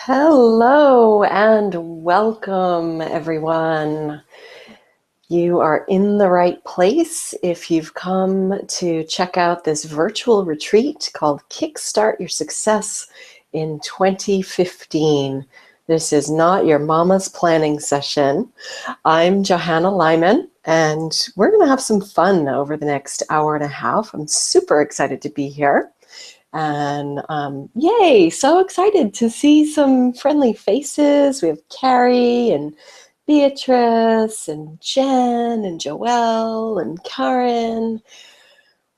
Hello and welcome, everyone. You are in the right place if you've come to check out this virtual retreat called Kickstart Your Success in 2015. This is not your mama's planning session. I'm Johanna Lyman, and we're going to have some fun over the next hour and a half. I'm super excited to be here. And yay, so excited to see some friendly faces. We have Carrie and Beatrice and Jen and Joelle and Karen.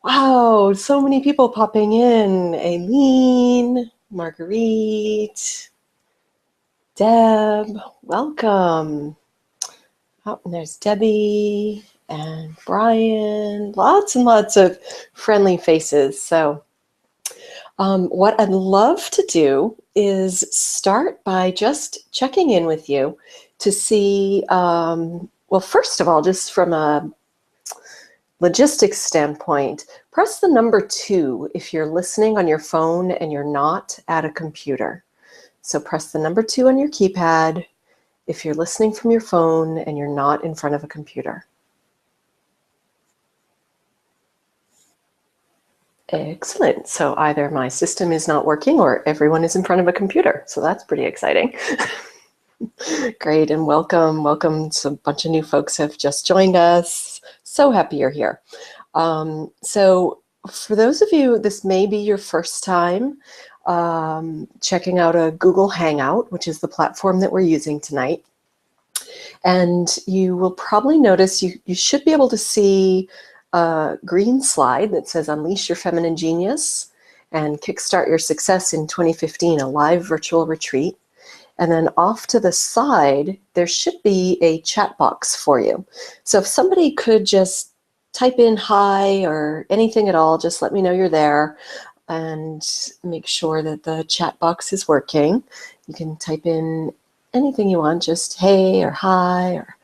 Wow, so many people popping in. Aileen, Marguerite, Deb, welcome. Oh, and there's Debbie and Brian. Lots and lots of friendly faces. So what I'd love to do is start by just checking in with you to see, well, first of all, just from a logistics standpoint, press the number 2 if you're listening on your phone and you're not at a computer. So press the number 2 on your keypad if you're listening from your phone and you're not in front of a computer. Excellent. So either my system is not working or everyone is in front of a computer. So that's pretty exciting. Great, and welcome. So a bunch of new folks have just joined us. So happy you're here. So for those of you, this may be your first time checking out a Google Hangout, which is the platform that we're using tonight. And you will probably notice you should be able to see a green slide that says Unleash Your Feminine Genius and Kickstart Your Success in 2015, a live virtual retreat. And then off to the side, there should be a chat box for you. So if somebody could just type in hi or anything at all, just let me know you're there and make sure that the chat box is working. You can type in anything you want, just hey or hi or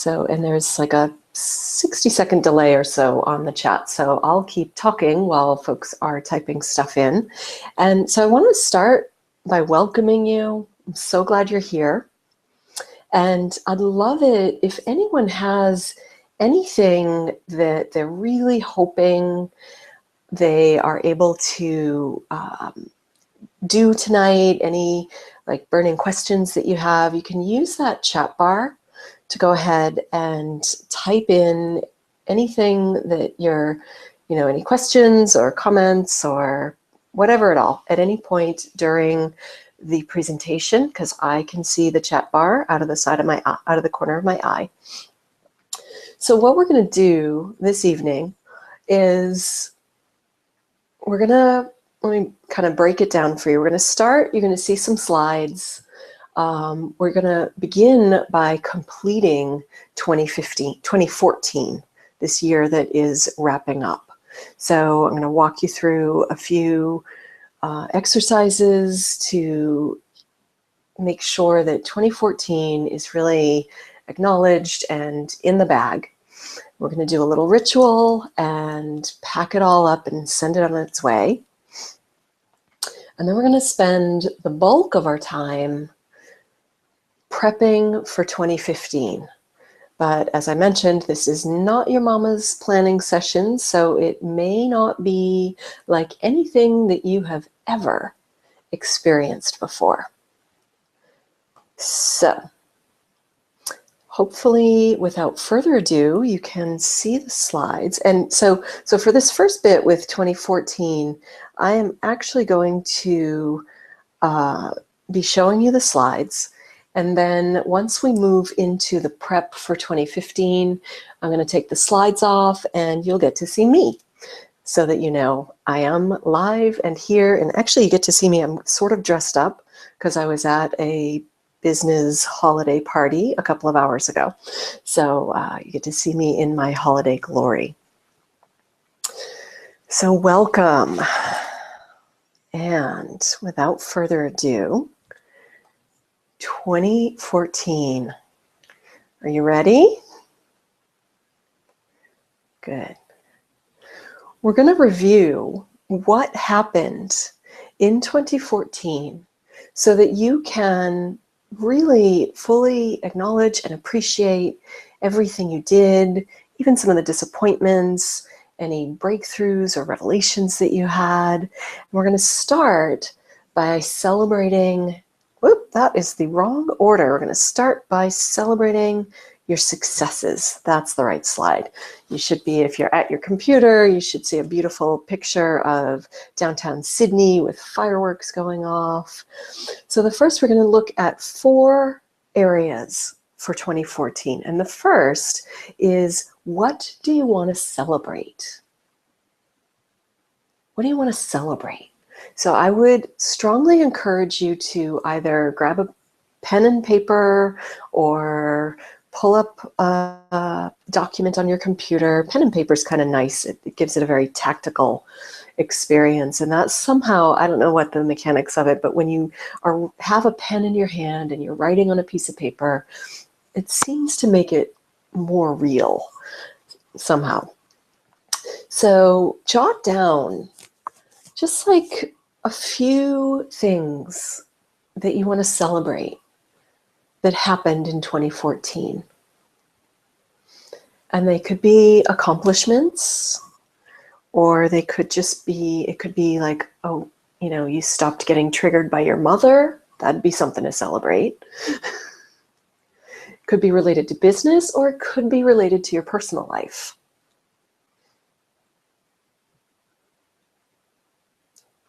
and there's like a 60-second delay or so on the chat. So I'll keep talking while folks are typing stuff in. And so I want to start by welcoming you. I'm so glad you're here. And I'd love it if anyone has anything that they're really hoping they are able to do tonight, any like burning questions that you have, you can use that chat bar to go ahead and type in anything that you're, any questions or comments or whatever at all at any point during the presentation, because I can see the chat bar out of the corner of my eye. So what we're going to do this evening is let me kind of break it down for you. We're going to start, you're going to see some slides. We're going to begin by completing 2014, this year that is wrapping up. So I'm going to walk you through a few exercises to make sure that 2014 is really acknowledged and in the bag. We're going to do a little ritual and pack it all up and send it on its way. And then we're going to spend the bulk of our time prepping for 2015. But as I mentioned, this is not your mama's planning session, so it may not be like anything that you have ever experienced before. So hopefully, without further ado, you can see the slides. And so for this first bit with 2014, I am actually going to be showing you the slides. And then once we move into the prep for 2015, I'm going to take the slides off and you'll get to see me so that you know I am live and here. And actually you get to see me, I'm sort of dressed up because I was at a business holiday party a couple of hours ago. So you get to see me in my holiday glory. So welcome. And without further ado, 2014. Are you ready? Good. We're going to review what happened in 2014 so that you can really fully acknowledge and appreciate everything you did, even some of the disappointments, any breakthroughs or revelations that you had. And we're going to start by celebrating, whoop, that is the wrong order. We're going to start by celebrating your successes. That's the right slide. You should be, if you're at your computer, you should see a beautiful picture of downtown Sydney with fireworks going off. So the first, we're going to look at 4 areas for 2014. And the first is, what do you want to celebrate? What do you want to celebrate? So I would strongly encourage you to either grab a pen and paper or pull up a document on your computer. Pen and paper is kind of nice. It gives it a very tactical experience. And that's somehow, I don't know what the mechanics of it, but when you have a pen in your hand and you're writing on a piece of paper, it seems to make it more real somehow. So jot down just like a few things that you want to celebrate that happened in 2014. And they could be accomplishments, or they could just be, it could be like, oh, you know, you stopped getting triggered by your mother. That'd be something to celebrate. It could be related to business, or it could be related to your personal life.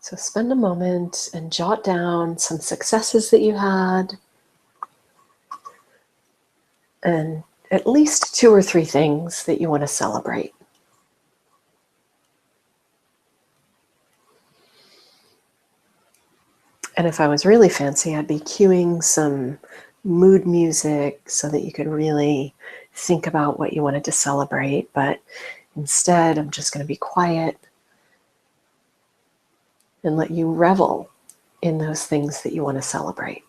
So spend a moment and jot down some successes that you had, and at least 2 or 3 things that you want to celebrate. And if I was really fancy, I'd be cueing some mood music so that you could really think about what you wanted to celebrate. But instead, I'm just going to be quiet and let you revel in those things that you want to celebrate.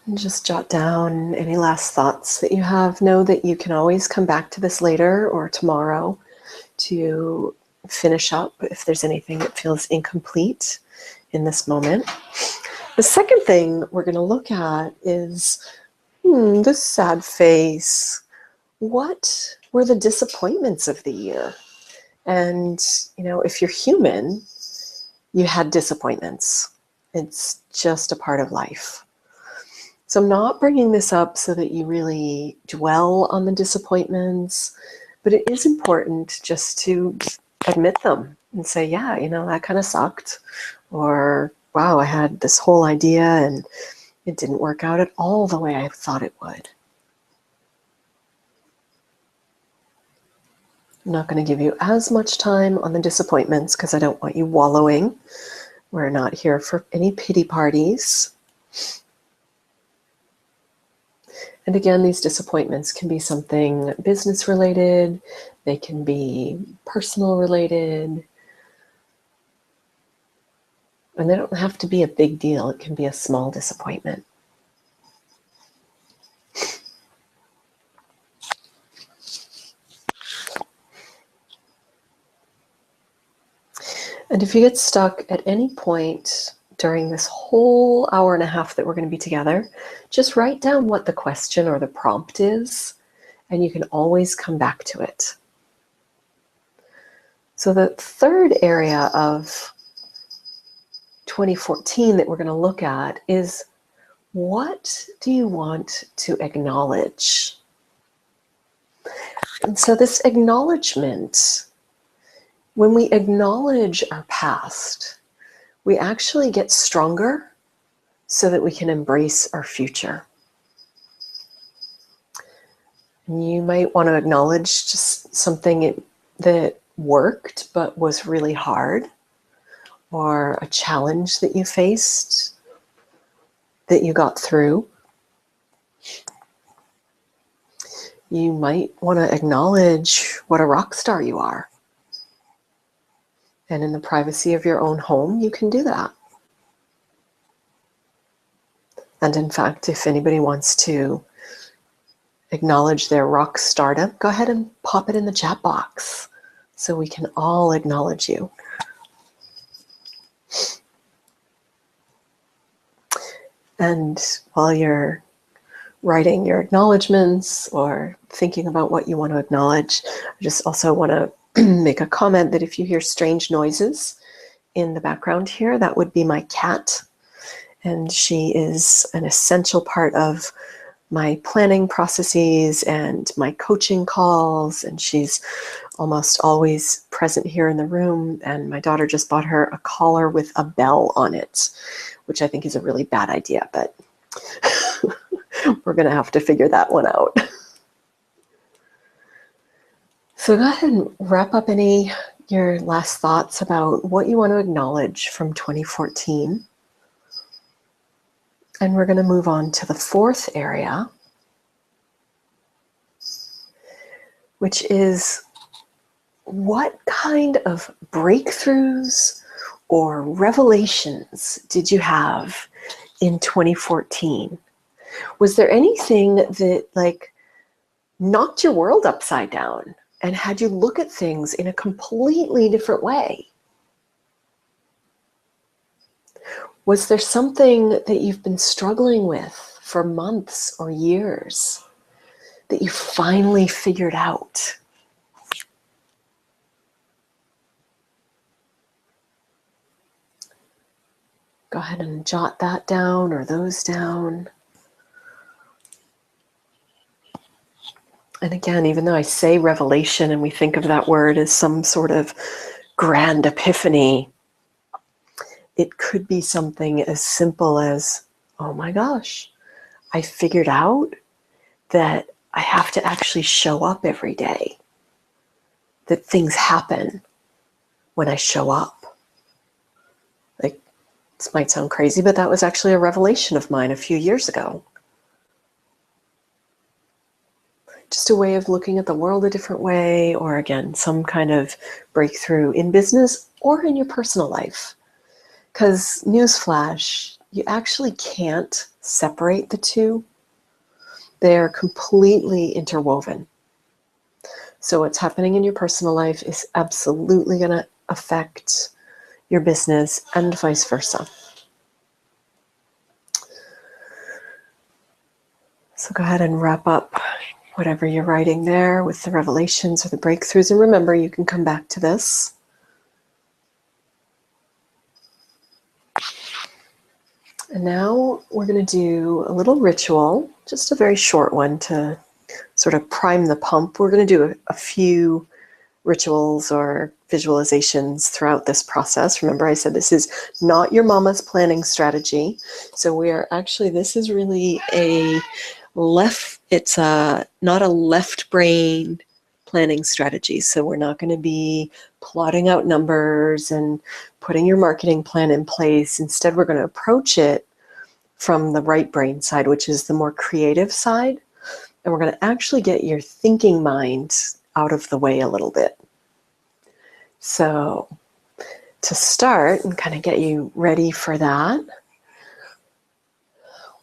And just jot down any last thoughts that you have. Know that you can always come back to this later or tomorrow to finish up if there's anything that feels incomplete in this moment. The second thing we're going to look at is, this sad face. What were the disappointments of the year? And, you know, if you're human, you had disappointments. It's just a part of life. So I'm not bringing this up so that you really dwell on the disappointments, but it is important just to admit them and say, yeah, you know, that kind of sucked. Or, wow, I had this whole idea and it didn't work out at all the way I thought it would. I'm not going to give you as much time on the disappointments because I don't want you wallowing. We're not here for any pity parties. And again, these disappointments can be something business related, they can be personal related, and they don't have to be a big deal. It can be a small disappointment. And if you get stuck at any point during this whole hour and a half that we're going to be together, just write down what the question or the prompt is, and you can always come back to it. So the third area of 2014 that we're going to look at is, what do you want to acknowledge? And so this acknowledgement, when we acknowledge our past, we actually get stronger so that we can embrace our future. And you might want to acknowledge just something that worked but was really hard, or a challenge that you faced that you got through. You might want to acknowledge what a rock star you are. And in the privacy of your own home, you can do that. And in fact, if anybody wants to acknowledge their rock stardom, go ahead and pop it in the chat box so we can all acknowledge you. And while you're writing your acknowledgements or thinking about what you want to acknowledge, I just also want to make a comment that if you hear strange noises in the background here, that would be my cat. And she is an essential part of my planning processes and my coaching calls, and she's almost always present here in the room. And my daughter just bought her a collar with a bell on it, which I think is a really bad idea, but we're going to have to figure that one out. So go ahead and wrap up your last thoughts about what you want to acknowledge from 2014. And we're going to move on to the fourth area, which is what kind of breakthroughs or revelations did you have in 2014? Was there anything that knocked your world upside down and had you look at things in a completely different way? Was there something that you've been struggling with for months or years that you finally figured out? Go ahead and jot that down or those down. And again, even though I say revelation and we think of that word as some sort of grand epiphany, it could be something as simple as, oh my gosh, I figured out that I have to actually show up every day, that things happen when I show up. This might sound crazy, but that was actually a revelation of mine a few years ago. Just a way of looking at the world a different way, or again, some kind of breakthrough in business or in your personal life. Because newsflash, you actually can't separate the two. They're completely interwoven. So what's happening in your personal life is absolutely going to affect your business and vice versa. So go ahead and wrap up whatever you're writing there with the revelations or the breakthroughs. And remember, you can come back to this. And now we're going to do a little ritual, just a very short one to sort of prime the pump. We're going to do a few rituals or visualizations throughout this process. Remember, I said this is not your mama's planning strategy. So this is really not a left brain planning strategy. So we're not going to be plotting out numbers and putting your marketing plan in place. Instead, we're going to approach it from the right brain side, which is the more creative side. And we're going to actually get your thinking mind out of the way a little bit. So to start and kind of get you ready for that,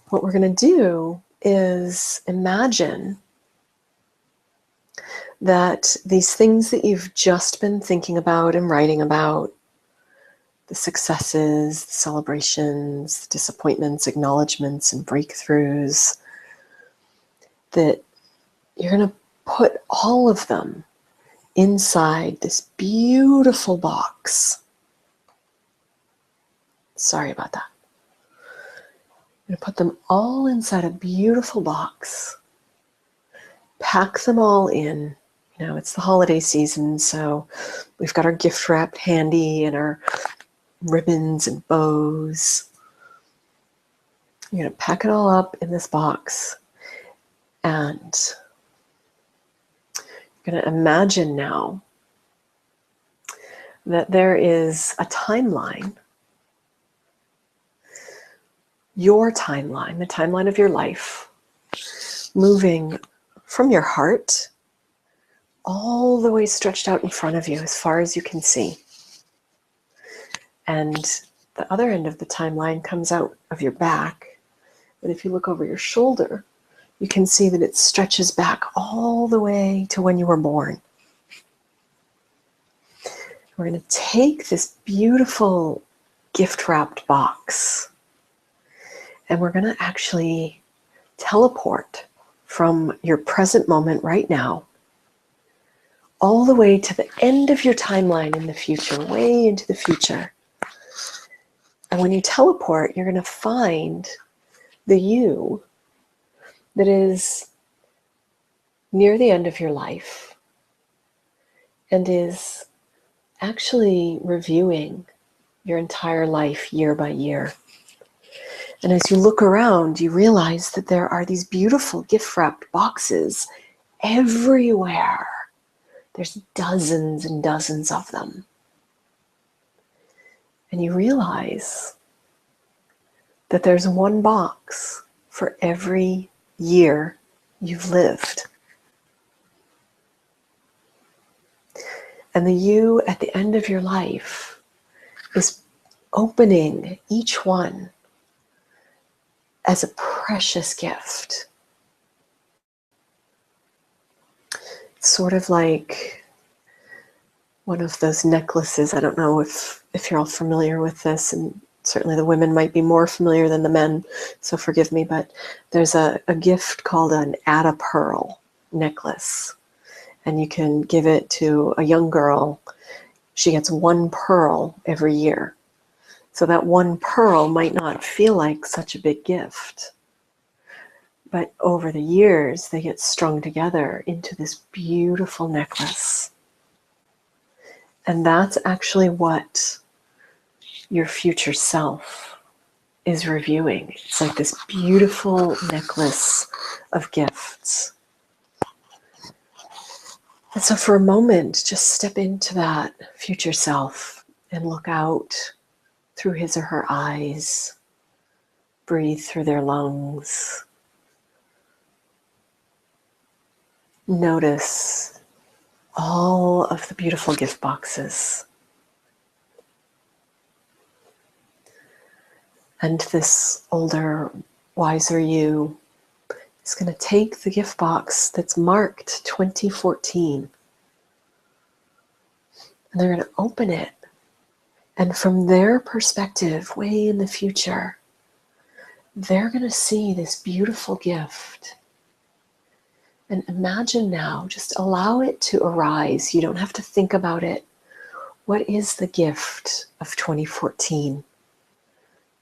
what we're going to do is imagine that these things that you've just been thinking about and writing about, the successes, the celebrations, the disappointments, acknowledgements, and breakthroughs, that you're going to put all of them inside this beautiful box. Sorry about that. I'm going to put them all inside a beautiful box. Pack them all in. It's the holiday season, so we've got our gift wrap handy and our ribbons and bows. You're going to pack it all up in this box, and you're going to imagine now that there is a timeline, your timeline, the timeline of your life, moving from your heart all the way stretched out in front of you as far as you can see. And the other end of the timeline comes out of your back. And if you look over your shoulder, you can see that it stretches back all the way to when you were born. We're going to take this beautiful gift-wrapped box and we're going to actually teleport from your present moment right now all the way to the end of your timeline in the future, way into the future. And when you teleport, you're going to find the you that is near the end of your life and is actually reviewing your entire life year by year. And as you look around, you realize that there are these beautiful gift-wrapped boxes everywhere. There's dozens and dozens of them. And you realize that there's one box for every year you've lived. And the you at the end of your life is opening each one as a precious gift. It's sort of like one of those necklaces. I don't know if you're all familiar with this, and certainly the women might be more familiar than the men, so forgive me, but there's a gift called an add a pearl necklace. And you can give it to a young girl. She gets one pearl every year. So that one pearl might not feel like such a big gift. But over the years, they get strung together into this beautiful necklace. And that's actually what your future self is reviewing. It's like this beautiful necklace of gifts. And so for a moment, just step into that future self and look out through his or her eyes. Breathe through their lungs. Notice all of the beautiful gift boxes. And this older, wiser you is going to take the gift box that's marked 2014. And they're going to open it. And from their perspective, way in the future, they're going to see this beautiful gift. And imagine now, just allow it to arise. You don't have to think about it. What is the gift of 2014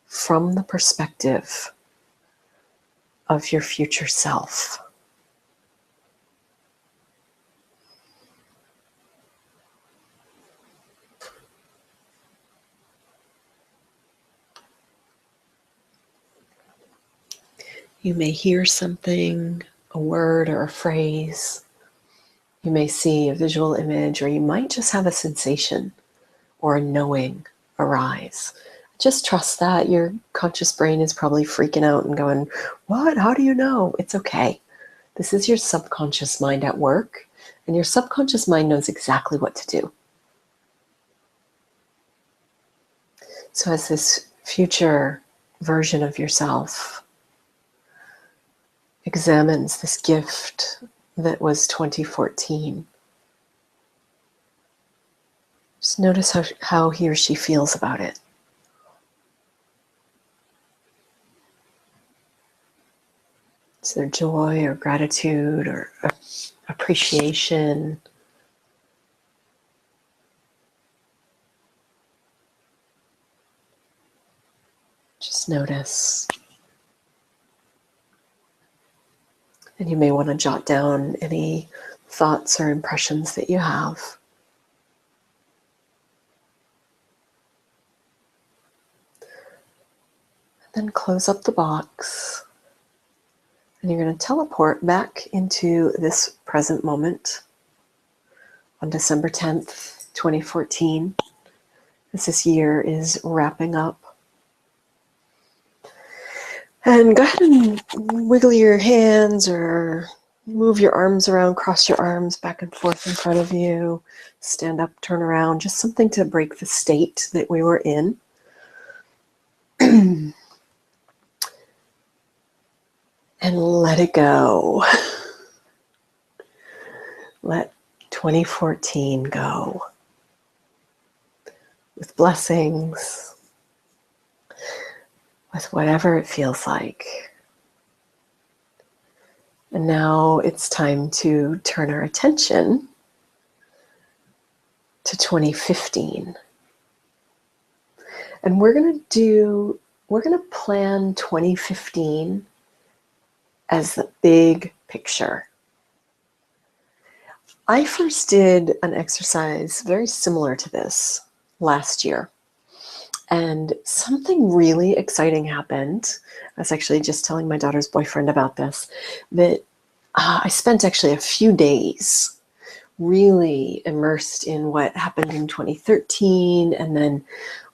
from the perspective of your future self? You may hear something, a word or a phrase. You may see a visual image, or you might just have a sensation or a knowing arise. Just trust that. Your conscious brain is probably freaking out and going, what? How do you know? It's okay. This is your subconscious mind at work, and your subconscious mind knows exactly what to do. So as this future version of yourself examines this gift that was 2014, just notice how he or she feels about it. Is there joy or gratitude or appreciation? Just notice. And you may want to jot down any thoughts or impressions that you have. Then close up the box. And you're going to teleport back into this present moment on December 10th, 2014, as this year is wrapping up. And go ahead and wiggle your hands or Move your arms around, cross your arms back and forth in front of you, stand up, turn around, just something to break the state that we were in. And let it go. Let 2014 go. With blessings, with whatever it feels like. And now it's time to turn our attention to 2015. And we're going to plan 2015 as the big picture. I first did an exercise very similar to this last year. And something really exciting happened. I was actually just telling my daughter's boyfriend about this, that I spent actually a few days really immersed in what happened in 2013 and then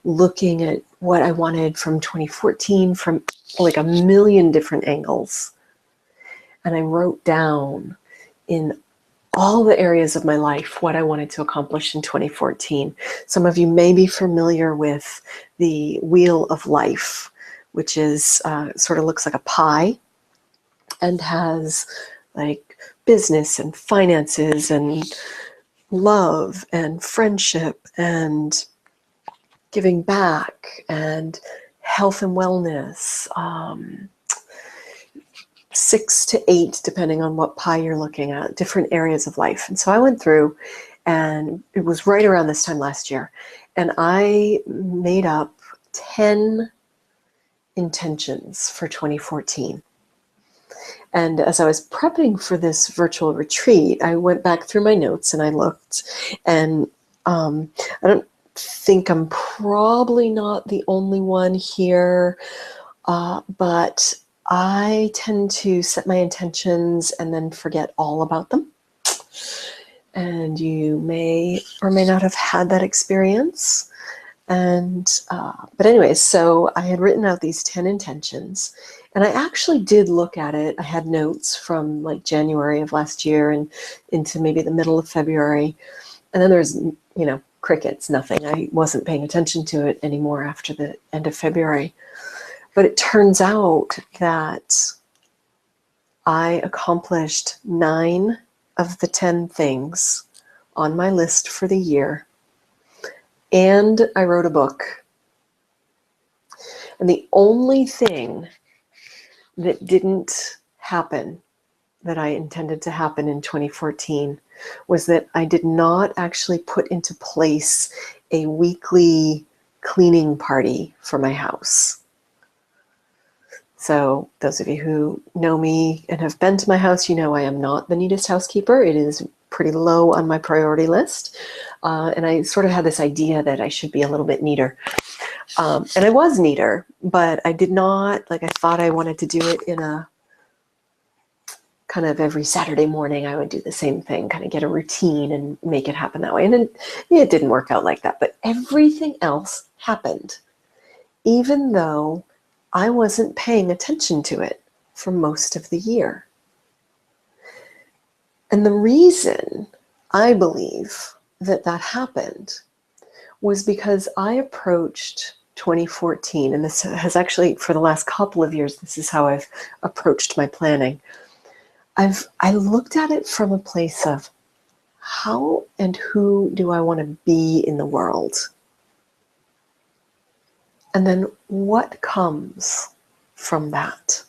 looking at what I wanted from 2014 from like a million different angles. And I wrote down in all the areas of my life what I wanted to accomplish in 2014. Some of you may be familiar with the Wheel of Life, which is sort of looks like a pie and has like business and finances and love and friendship and giving back and health and wellness, 6 to 8, depending on what pie you're looking at, different areas of life. And so I went through, and it was right around this time last year, and I made up 10 intentions for 2014. And as I was prepping for this virtual retreat, I went back through my notes and I looked, and I don't think I'm probably not the only one here, but I tend to set my intentions and then forget all about them. And you may or may not have had that experience. And but anyways, so I had written out these 10 intentions, and I actually did look at it. I had notes from like January of last year and into maybe the middle of February. And then there's, crickets, nothing. I wasn't paying attention to it anymore after the end of February. But it turns out that I accomplished 9 of the 10 things on my list for the year. And I wrote a book. And the only thing that didn't happen that I intended to happen in 2014 was that I did not actually put into place a weekly cleaning party for my house. So those of you who know me and have been to my house, you know I am not the neatest housekeeper. It is pretty low on my priority list. And I sort of had this idea that I should be a little bit neater. And I was neater, but I did not, I thought I wanted to do it in a kind of every Saturday morning, I would do the same thing, kind of get a routine and make it happen that way. And it didn't work out like that, but everything else happened, even though I wasn't paying attention to it for most of the year. And the reason I believe that happened was because I approached 2014, and this has actually, for the last couple of years, this is how I've approached my planning. I looked at it from a place of how and who do I want to be in the world? And then what comes from that?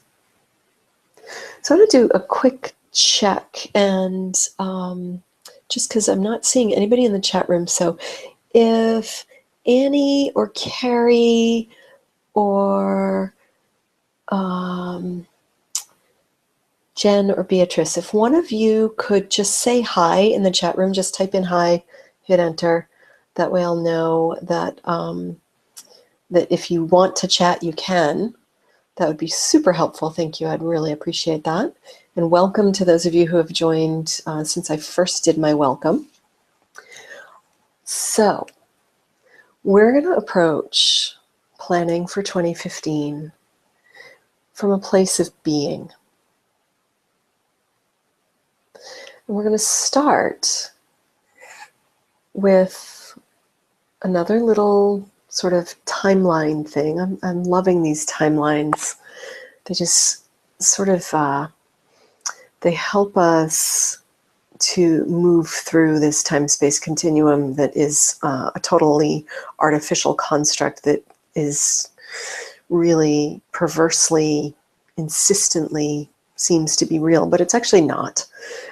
So I'm going to do a quick check, and just because I'm not seeing anybody in the chat room, so if Annie or Carrie or Jen or Beatrice, if one of you could just say hi in the chat room, just type in hi, hit enter. That way I'll know that that if you want to chat, you can. That would be super helpful. Thank you. I'd really appreciate that. And welcome to those of you who have joined since I first did my welcome. So we're going to approach planning for 2015 from a place of being. And we're going to start with another little sort of timeline thing. I'm loving these timelines. They just sort of, they help us to move through this time-space continuum that is a totally artificial construct that is really perversely, insistently seems to be real, but it's actually not.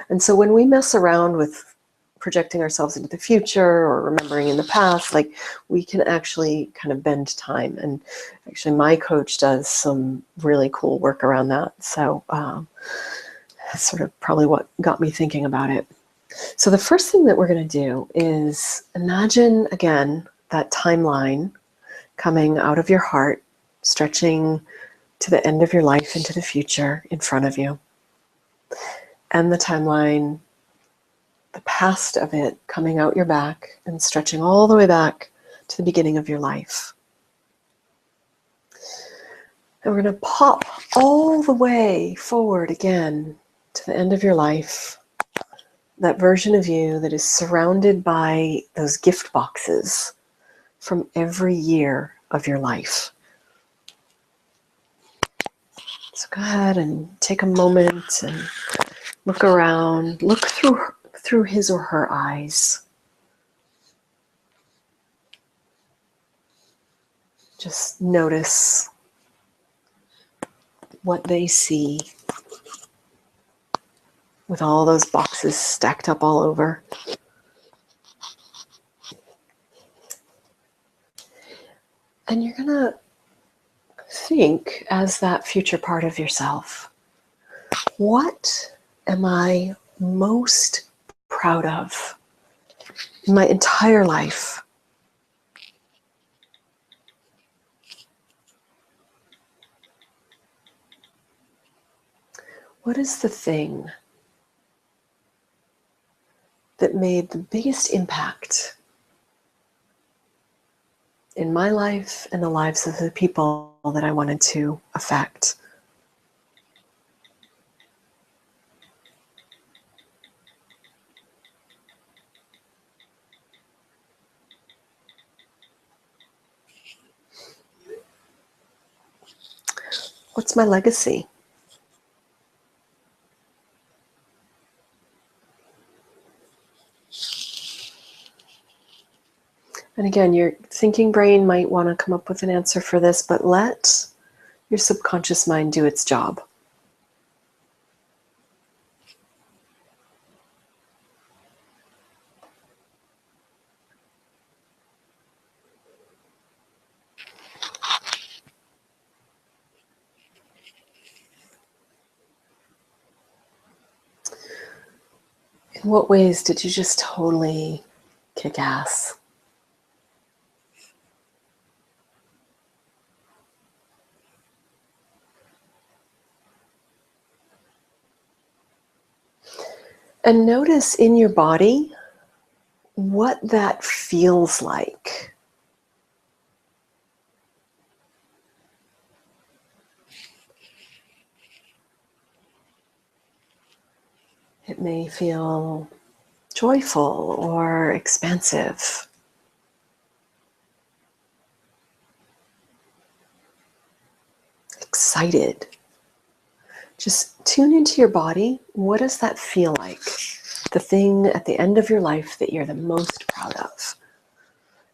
And so when we mess around with projecting ourselves into the future or remembering in the past, like, we can actually kind of bend time. And actually my coach does some really cool work around that. So that's sort of probably what got me thinking about it. So the first thing that we're going to do is imagine again that timeline coming out of your heart, stretching to the end of your life into the future in front of you. And the timeline, the past of it, coming out your back and stretching all the way back to the beginning of your life. And we're going to pop all the way forward again to the end of your life. That version of you that is surrounded by those gift boxes from every year of your life. So go ahead and take a moment and look around, look through his or her eyes. Just notice what they see with all those boxes stacked up all over. And you're gonna think, as that future part of yourself, what am I most proud of in my entire life? What is the thing that made the biggest impact in my life and the lives of the people that I wanted to affect? What's my legacy? And again, your thinking brain might want to come up with an answer for this, but let your subconscious mind do its job. In what ways did you just totally kick ass? And notice in your body what that feels like. It may feel joyful or expansive. Excited. Just tune into your body. What does that feel like? The thing at the end of your life that you're the most proud of.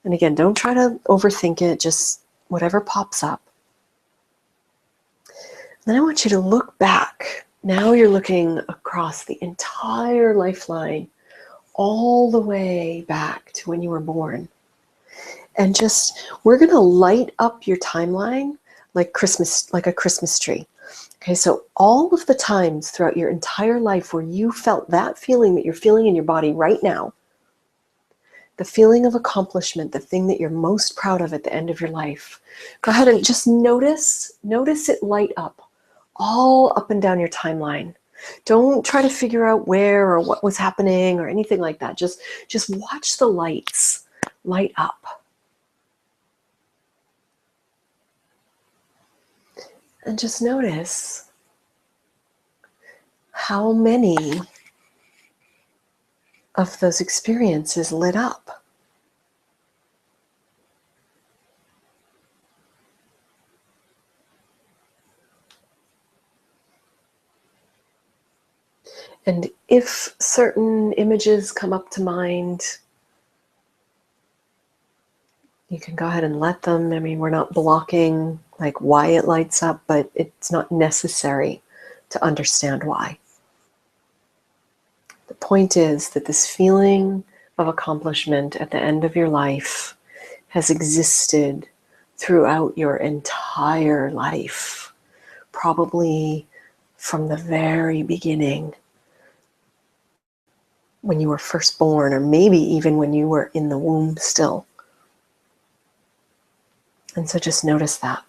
And again, don't try to overthink it, just whatever pops up. Then I want you to look back. Now you're looking across the entire lifeline, all the way back to when you were born. And we're going to light up your timeline like a Christmas tree. Okay, so all of the times throughout your entire life where you felt that feeling that you're feeling in your body right now, the feeling of accomplishment, the thing that you're most proud of at the end of your life, go ahead and just notice it light up all up and down your timeline. Don't try to figure out where or what was happening or anything like that. Just watch the lights light up. And just notice how many of those experiences lit up. And if certain images come up to mind, you can go ahead and let them. I mean, we're not blocking like why it lights up, but it's not necessary to understand why. The point is that this feeling of accomplishment at the end of your life has existed throughout your entire life, probably from the very beginning, when you were first born, or maybe even when you were in the womb still. And so just notice that.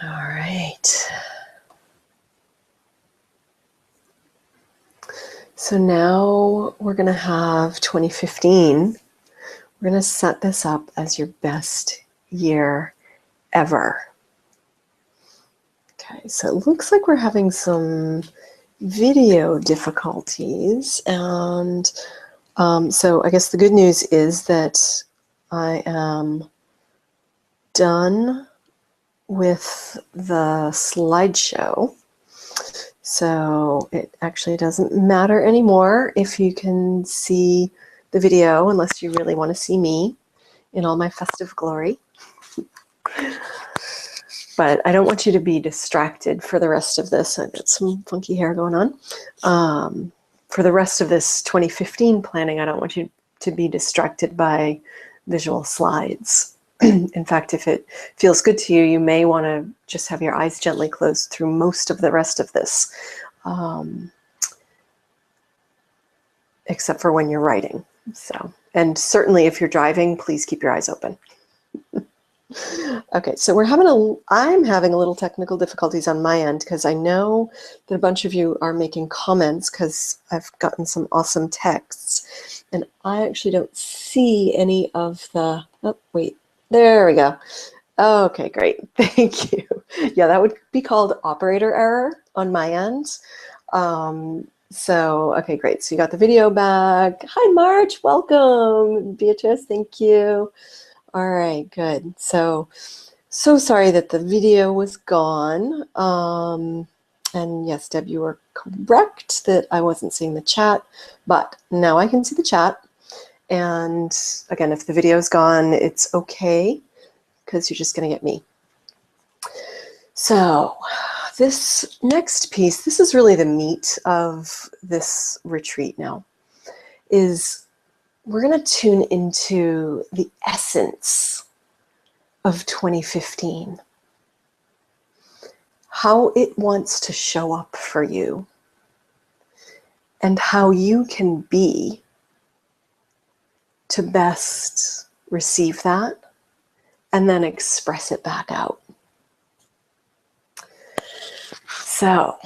All right. So now we're going to have 2015. We're going to set this up as your best year ever. Okay, so it looks like we're having some video difficulties. And so I guess the good news is that I am done with the slideshow. So it actually doesn't matter anymore if you can see the video, unless you really want to see me in all my festive glory. But I don't want you to be distracted for the rest of this. I've got some funky hair going on. For the rest of this 2015 planning, I don't want you to be distracted by visual slides. In fact, if it feels good to you, you may want to just have your eyes gently closed through most of the rest of this, except for when you're writing. So, and certainly if you're driving, please keep your eyes open. Okay, so I'm having a little technical difficulties on my end because I know that a bunch of you are making comments because I've gotten some awesome texts, and I actually don't see any of the, oh, wait, there we go. Okay, great, thank you. Yeah, that would be called operator error on my end. So, okay, great, so you got the video back. Hi, March, welcome. Beatrice, thank you. All right, good. So sorry that the video was gone. And yes, Deb, you were correct that I wasn't seeing the chat, but now I can see the chat. And again, if the video's gone, it's okay, because you're just going to get me. So this next piece, this is really the meat of this retreat now, is we're going to tune into the essence of 2015, how it wants to show up for you, and how you can be to best receive that and then express it back out. So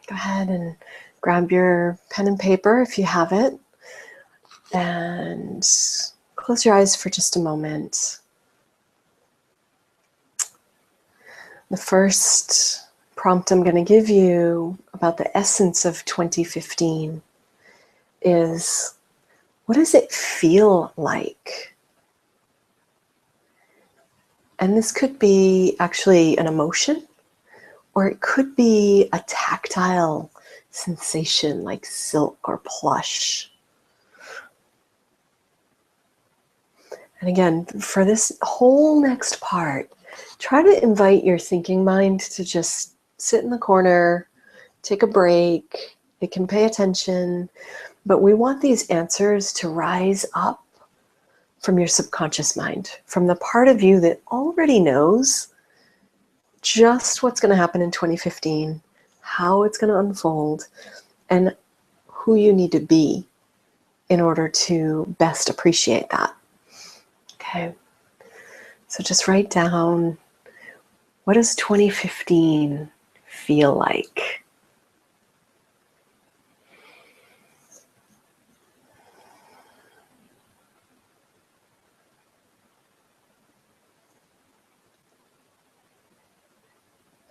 go ahead and grab your pen and paper if you have it, and close your eyes for just a moment. The first prompt I'm going to give you about the essence of 2015 is, what does it feel like? And this could be actually an emotion, or it could be a tactile sensation like silk or plush. And again, for this whole next part, try to invite your thinking mind to just sit in the corner, take a break. It can pay attention, but we want these answers to rise up from your subconscious mind, from the part of you that already knows just what's going to happen in 2015, how it's going to unfold, and who you need to be in order to best appreciate that. Okay, so just write down, what does 2015 feel like?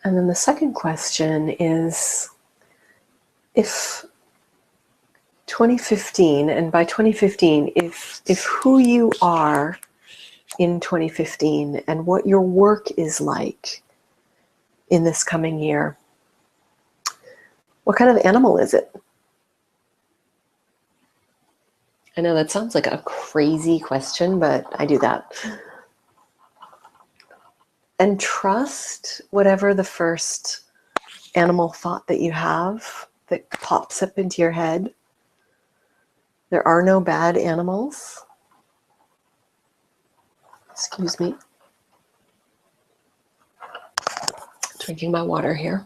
And then the second question is, if 2015, and by 2015, if who you are in 2015 and what your work is like in this coming year, what kind of animal is it? I know that sounds like a crazy question, but I do that. And trust whatever the first animal thought that you have that pops up into your head. There are no bad animals. Excuse me. Drinking my water here.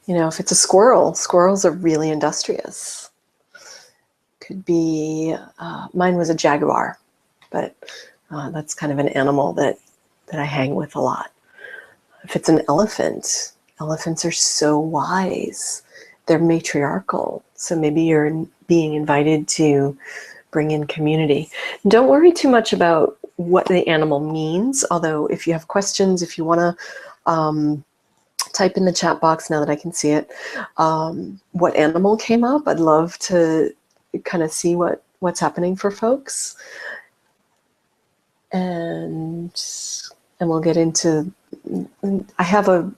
You know, if it's a squirrel, squirrels are really industrious. Could be, mine was a jaguar, but that's kind of an animal that I hang with a lot. If it's an elephant, elephants are so wise. They're matriarchal. So maybe you're being invited to bring in community. Don't worry too much about what the animal means, although if you have questions, if you want to type in the chat box now that I can see it, what animal came up. I'd love to kind of see what's happening for folks. And we'll get into, I have a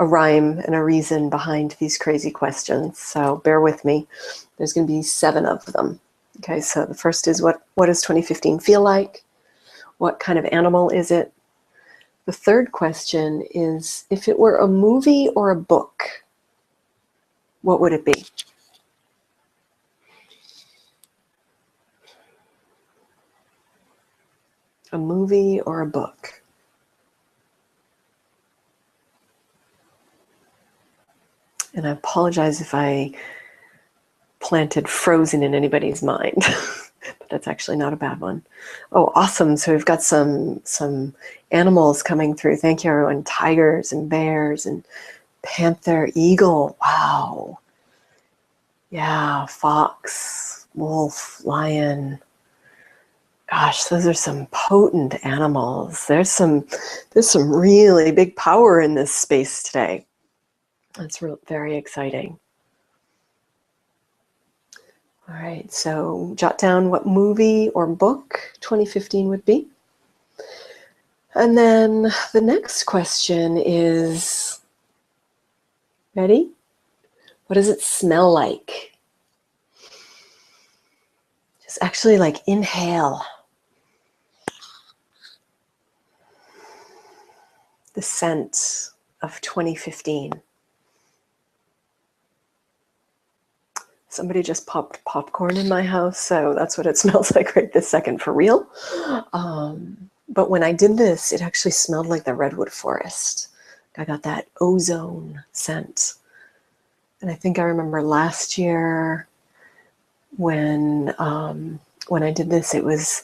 rhyme and a reason behind these crazy questions, so bear with me. There's going to be 7 of them. Okay, so the first is what does 2015 feel like? What kind of animal is it? The third question is, if it were a movie or a book, what would it be? A movie or a book? And I apologize if I planted Frozen in anybody's mind, but that's actually not a bad one. Oh, awesome. So we've got some animals coming through. Thank you, everyone. Tigers and bears and panther, eagle. Wow. Yeah, fox, wolf, lion. Gosh, those are some potent animals. There's some really big power in this space today. That's very exciting. All right, so jot down what movie or book 2015 would be. And then the next question is, ready? What does it smell like? Just actually like inhale the scent of 2015. Somebody just popped popcorn in my house, so that's what it smells like right this second, for real. But when I did this, it actually smelled like the redwood forest. I got that ozone scent. And I think I remember last year when I did this, it was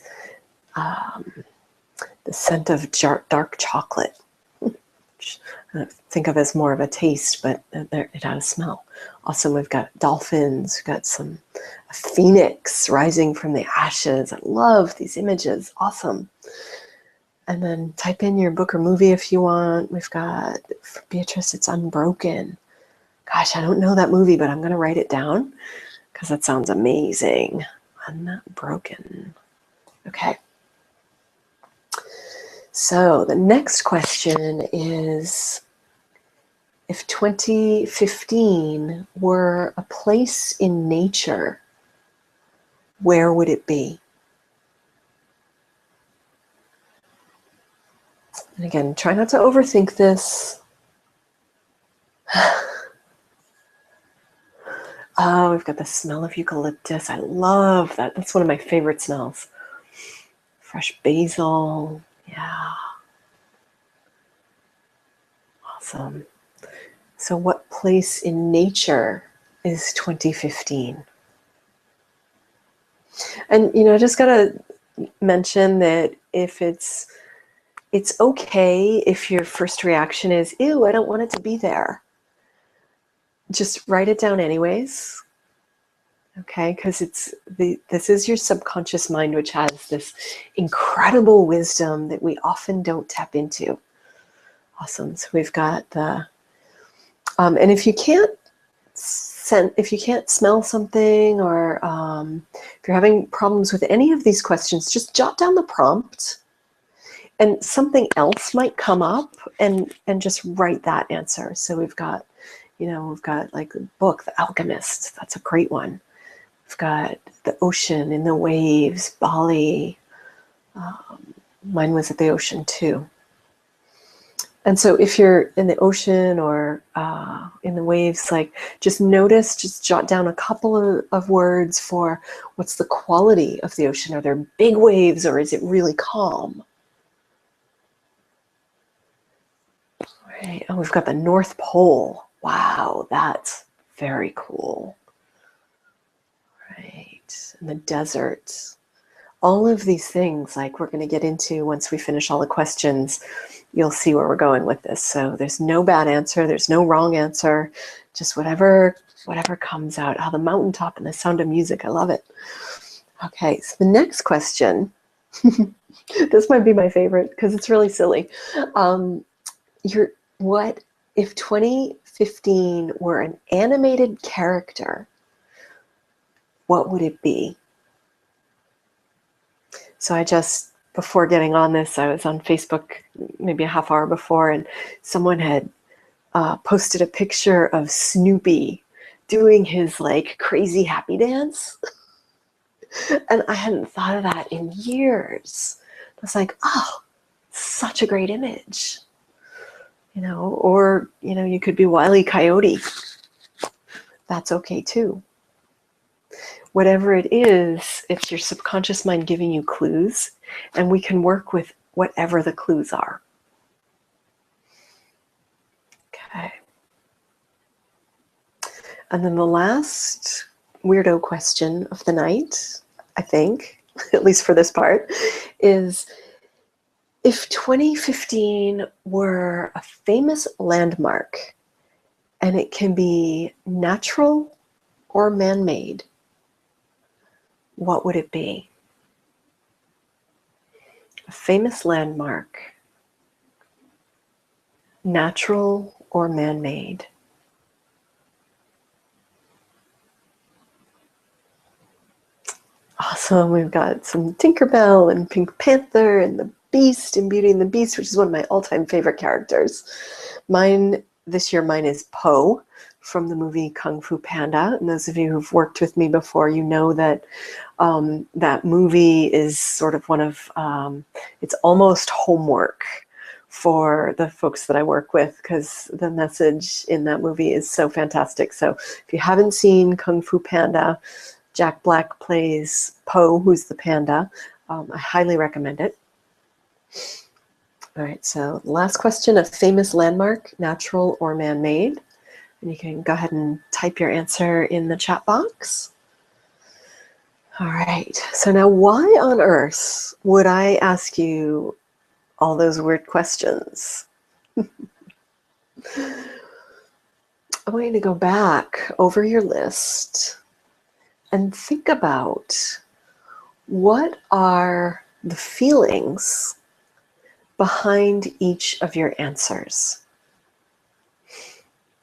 the scent of dark chocolate, which I think of as more of a taste, but it had a smell. Also, we've got dolphins, we've got a phoenix rising from the ashes. I love these images, awesome. And then type in your book or movie if you want. We've got, for Beatrice, it's Unbroken. Gosh, I don't know that movie, but I'm going to write it down because that sounds amazing. Unbroken. Okay. So the next question is, if 2015 were a place in nature, where would it be? And again, try not to overthink this. Oh, we've got the smell of eucalyptus. I love that. That's one of my favorite smells. Fresh basil. Yeah. Awesome. So what place in nature is 2015? And, you know, I just got to mention that if it's okay if your first reaction is, ew, I don't want it to be there. Just write it down anyways. Okay, because this is your subconscious mind, which has this incredible wisdom that we often don't tap into. Awesome. So we've got the, and if you can't smell something, or if you're having problems with any of these questions, just jot down the prompt, and something else might come up, and just write that answer. So we've got, we've got like the book, The Alchemist. That's a great one. We've got the ocean in the waves, Bali. Mine was at the ocean too. And so if you're in the ocean or in the waves, like just notice, just jot down a couple of words for what's the quality of the ocean. Are there big waves, or is it really calm? All right. Oh, we've got the North Pole. Wow, that's very cool. Right. And the desert. All of these things, like we're going to get into once we finish all the questions, you'll see where we're going with this. So there's no bad answer. There's no wrong answer. Just whatever comes out. Oh, the mountaintop and the sound of music. I love it. Okay, so the next question, this might be my favorite because it's really silly. What if 2015 were an animated character? What would it be? So before getting on this, I was on Facebook maybe a half hour before, and someone had posted a picture of Snoopy doing his like crazy happy dance. And I hadn't thought of that in years. I was like, oh, such a great image. Or, you could be Wile E. Coyote. That's okay too. Whatever it is, it's your subconscious mind giving you clues, and we can work with whatever the clues are. Okay. And then the last weirdo question of the night, I think, at least for this part, is if 2015 were a famous landmark, and it can be natural or man-made, what would it be? A famous landmark, natural or man-made? Awesome. We've got some Tinkerbell and Pink Panther and the Beast and Beauty and the Beast, which is one of my all-time favorite characters. This year, mine is Po from the movie Kung Fu Panda. And those of you who've worked with me before, you know that that movie is sort of one of, it's almost homework for the folks that I work with, because the message in that movie is so fantastic. So if you haven't seen Kung Fu Panda, Jack Black plays Po, who's the panda. I highly recommend it. All right, so last question, a famous landmark, natural or man-made? And you can go ahead and type your answer in the chat box. All right, so now why on earth would I ask you all those weird questions? I want you to go back over your list and think about what are the feelings behind each of your answers.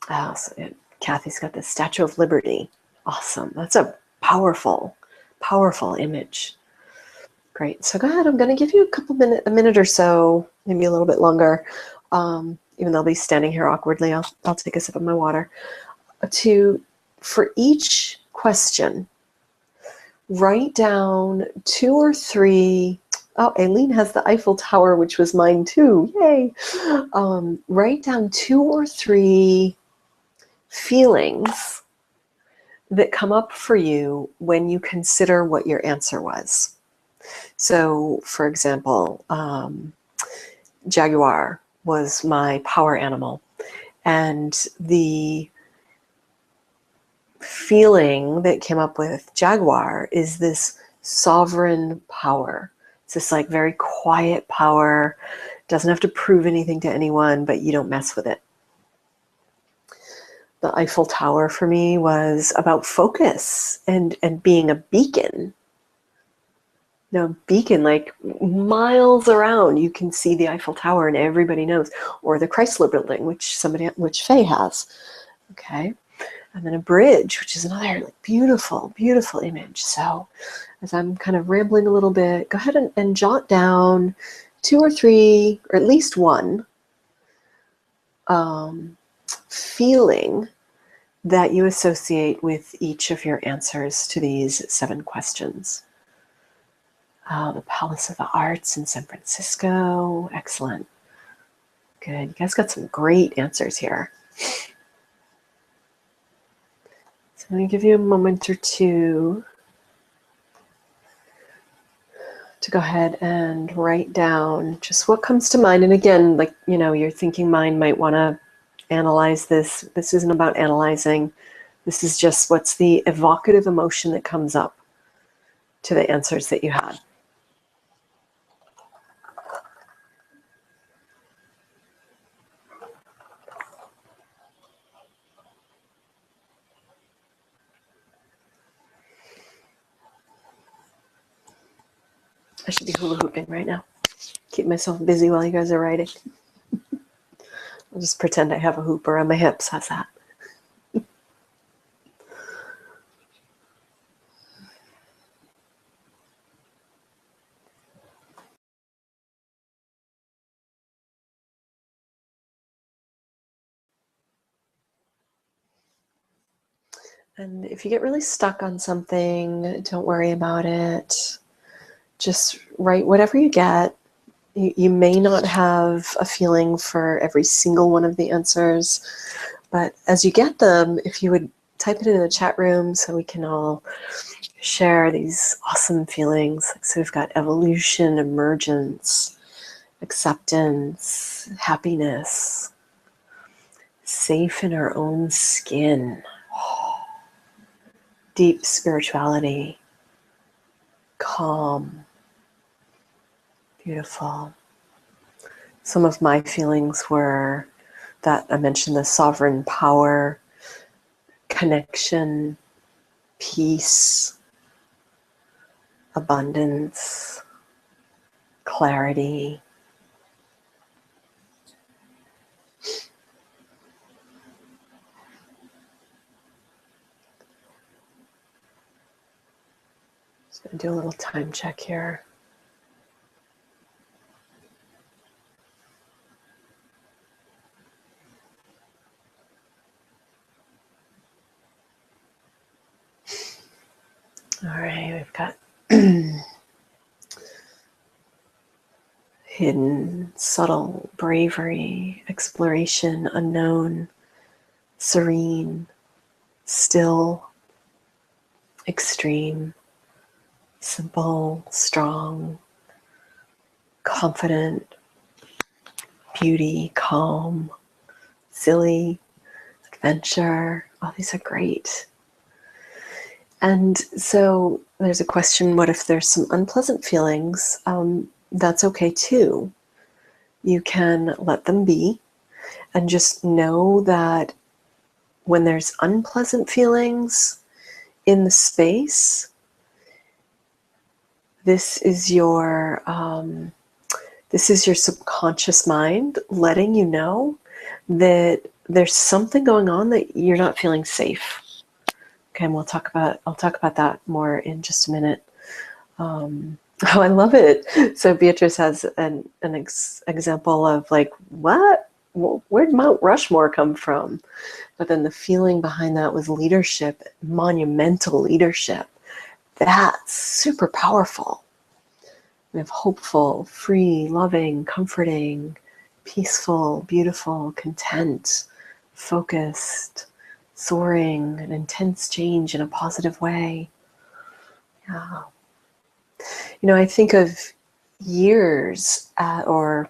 Oh, so Kathy's got the Statue of Liberty. Awesome. That's a powerful, powerful image. Great. So go ahead. I'm going to give you a minute or so, maybe a little bit longer, even though I'll be standing here awkwardly. I'll take a sip of my water. For each question, write down 2 or 3. Oh, Aileen has the Eiffel Tower, which was mine too. Yay. Write down 2 or 3 feelings that come up for you when you consider what your answer was. So, for example, jaguar was my power animal. And the feeling that came up with jaguar is this sovereign power. It's this like very quiet power, doesn't have to prove anything to anyone, but you don't mess with it. The Eiffel Tower for me was about focus and being a beacon. No, beacon, like miles around, you can see the Eiffel Tower and everybody knows, or the Chrysler Building, which Faye has. Okay, and then a bridge, which is another like beautiful, beautiful image. So, as I'm kind of rambling a little bit, go ahead and jot down 2 or 3, or at least one feeling that you associate with each of your answers to these 7 questions. The Palace of the Arts in San Francisco. Excellent. Good. You guys got some great answers here. So I'm going to give you a moment or two to go ahead and write down just what comes to mind. And again, like, you know, your thinking mind might want to analyze this. This isn't about analyzing. This is just what's the evocative emotion that comes up to the answers that you had. I should be hula hooping right now. Keep myself busy while you guys are writing. I'll just pretend I have a hooper on my hips. How's that? And if you get really stuck on something, don't worry about it. Just write whatever you get. You may not have a feeling for every single one of the answers, but as you get them, if you would type it in the chat room so we can all share these awesome feelings. So we've got evolution, emergence, acceptance, happiness, safe in our own skin, deep spirituality, calm, beautiful. Some of my feelings were that I mentioned the sovereign power, connection, peace, abundance, clarity. Just going to do a little time check here. All right, we've got hidden, subtle, bravery, exploration, unknown, serene, still, extreme, simple, strong, confident, beauty, calm, silly, adventure. Oh, these are great. And so there's a question, what if there's some unpleasant feelings? That's okay too. You can let them be and just know that when there's unpleasant feelings in the space, this is your subconscious mind letting you know that there's something going on that you're not feeling safe. Okay, and I'll talk about that more in just a minute. Oh, I love it. So Beatrice has an example of like, what? Where'd Mount Rushmore come from? But then the feeling behind that was leadership, monumental leadership. That's super powerful. We have hopeful, free, loving, comforting, peaceful, beautiful, content, focused, soaring, an intense change in a positive way. Yeah. You know, I think of years, or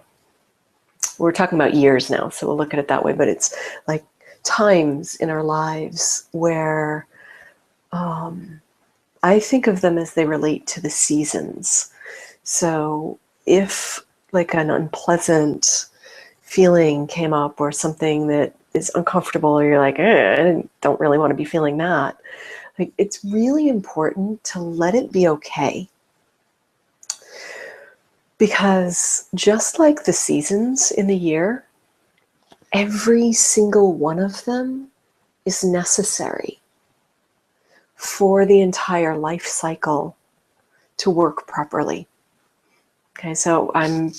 we're talking about years now, so we'll look at it that way, but it's like times in our lives where I think of them as they relate to the seasons. So if like an unpleasant feeling came up or something that is uncomfortable, or you're like, I don't really want to be feeling that. Like, it's really important to let it be okay. Because just like the seasons in the year, every single one of them is necessary for the entire life cycle to work properly. Okay, so a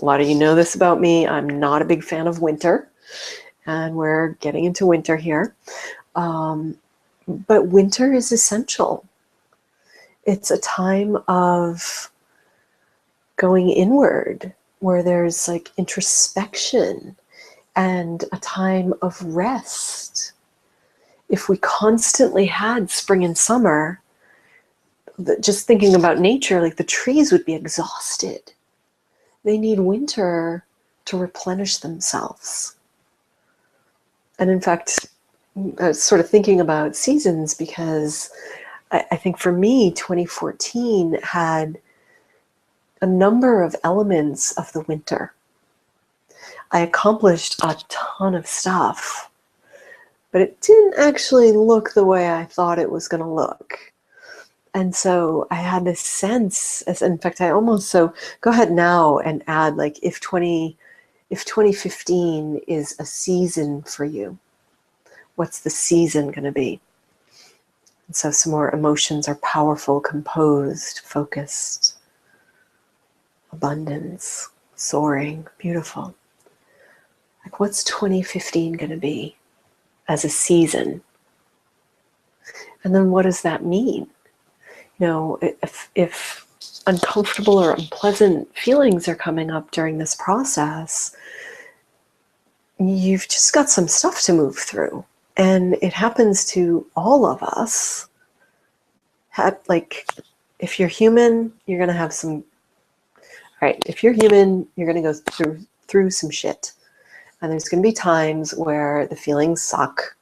lot of you know this about me. I'm not a big fan of winter, and we're getting into winter here. But winter is essential. It's a time of going inward, where there's like introspection and a time of rest. If we constantly had spring and summer, just thinking about nature, like the trees would be exhausted. They need winter to replenish themselves. And in fact, I was sort of thinking about seasons because I think for me, 2014 had a number of elements of the winter. I accomplished a ton of stuff, but it didn't actually look the way I thought it was going to look. And so I had this sense, in fact, so go ahead now and add, like, if 2015 is a season for you, what's the season going to be? And so some more emotions are powerful, composed, focused, abundance, soaring, beautiful. Like, what's 2015 going to be as a season? And then what does that mean? If uncomfortable or unpleasant feelings are coming up during this process, you've just got some stuff to move through. And it happens to all of us. Like, if you're human, you're going to have some... Right, if you're human, you're going to go through some shit. And there's going to be times where the feelings suck.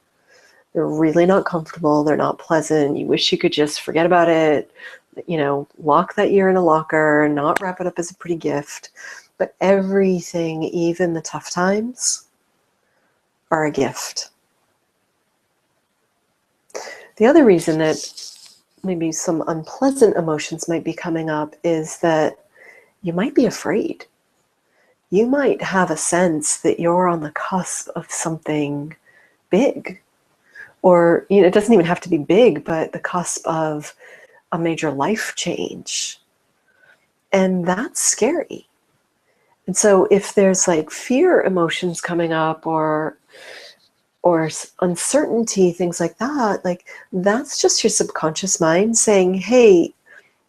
They're really not comfortable. They're not pleasant. You wish you could just forget about it, lock that year in a locker, not wrap it up as a pretty gift. But everything, even the tough times, are a gift. The other reason that maybe some unpleasant emotions might be coming up is that you might be afraid. You might have a sense that you're on the cusp of something big. Or, it doesn't even have to be big, but the cusp of a major life change. And that's scary. And so if there's like fear emotions coming up or uncertainty, things like that, like, that's just your subconscious mind saying, hey,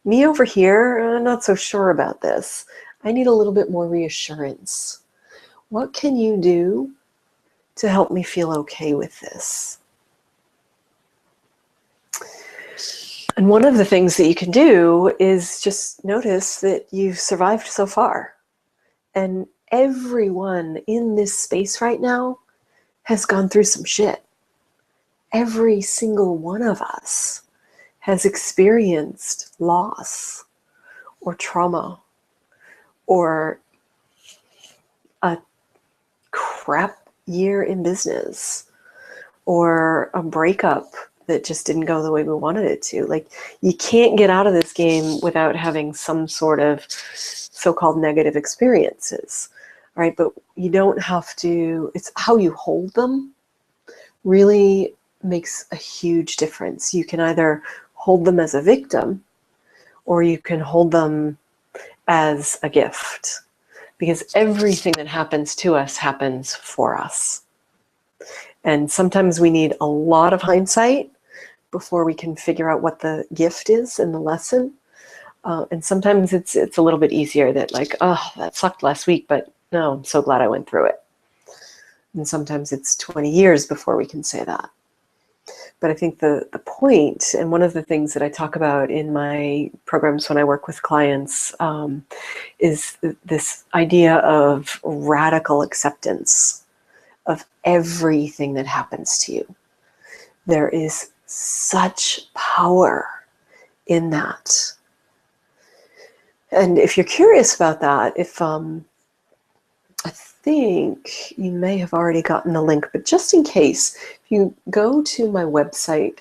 me over here, I'm not so sure about this. I need a little bit more reassurance. What can you do to help me feel okay with this? And one of the things that you can do is just notice that you've survived so far. And everyone in this space right now has gone through some shit. Every single one of us has experienced loss or trauma or a crap year in business or a breakup that just didn't go the way we wanted it to. Like, you can't get out of this game without having some sort of so-called negative experiences, right? But you don't have to, it's how you hold them really makes a huge difference. You can either hold them as a victim or you can hold them as a gift, because everything that happens to us happens for us. And sometimes we need a lot of hindsight before we can figure out what the gift is in the lesson. And sometimes it's a little bit easier that, like, oh, that sucked last week, but no, I'm so glad I went through it. And sometimes it's 20 years before we can say that. But I think the point, and one of the things that I talk about in my programs when I work with clients, is this idea of radical acceptance of everything that happens to you. There is such power in that. And if you're curious about that, if I think you may have already gotten the link, but just in case, if you go to my website,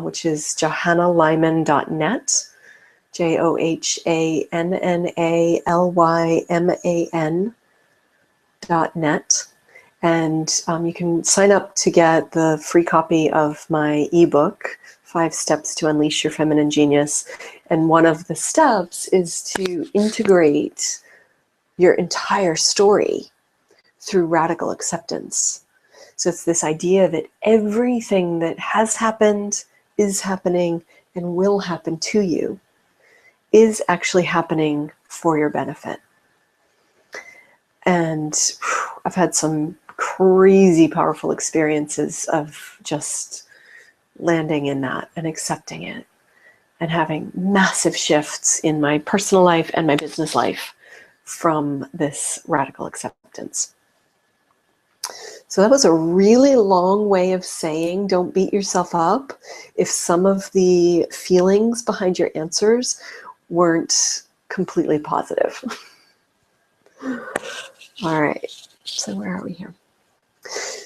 which is johannallyman.net, JohannALYMAN.net, and you can sign up to get the free copy of my ebook, 5 Steps to Unleash Your Feminine Genius. And one of the steps is to integrate your entire story through radical acceptance. So it's this idea that everything that has happened, is happening, and will happen to you is actually happening for your benefit. And I've had some crazy powerful experiences of just landing in that and accepting it and having massive shifts in my personal life and my business life from this radical acceptance. So that was a really long way of saying, don't beat yourself up if some of the feelings behind your answers weren't completely positive. All right, so where are we here?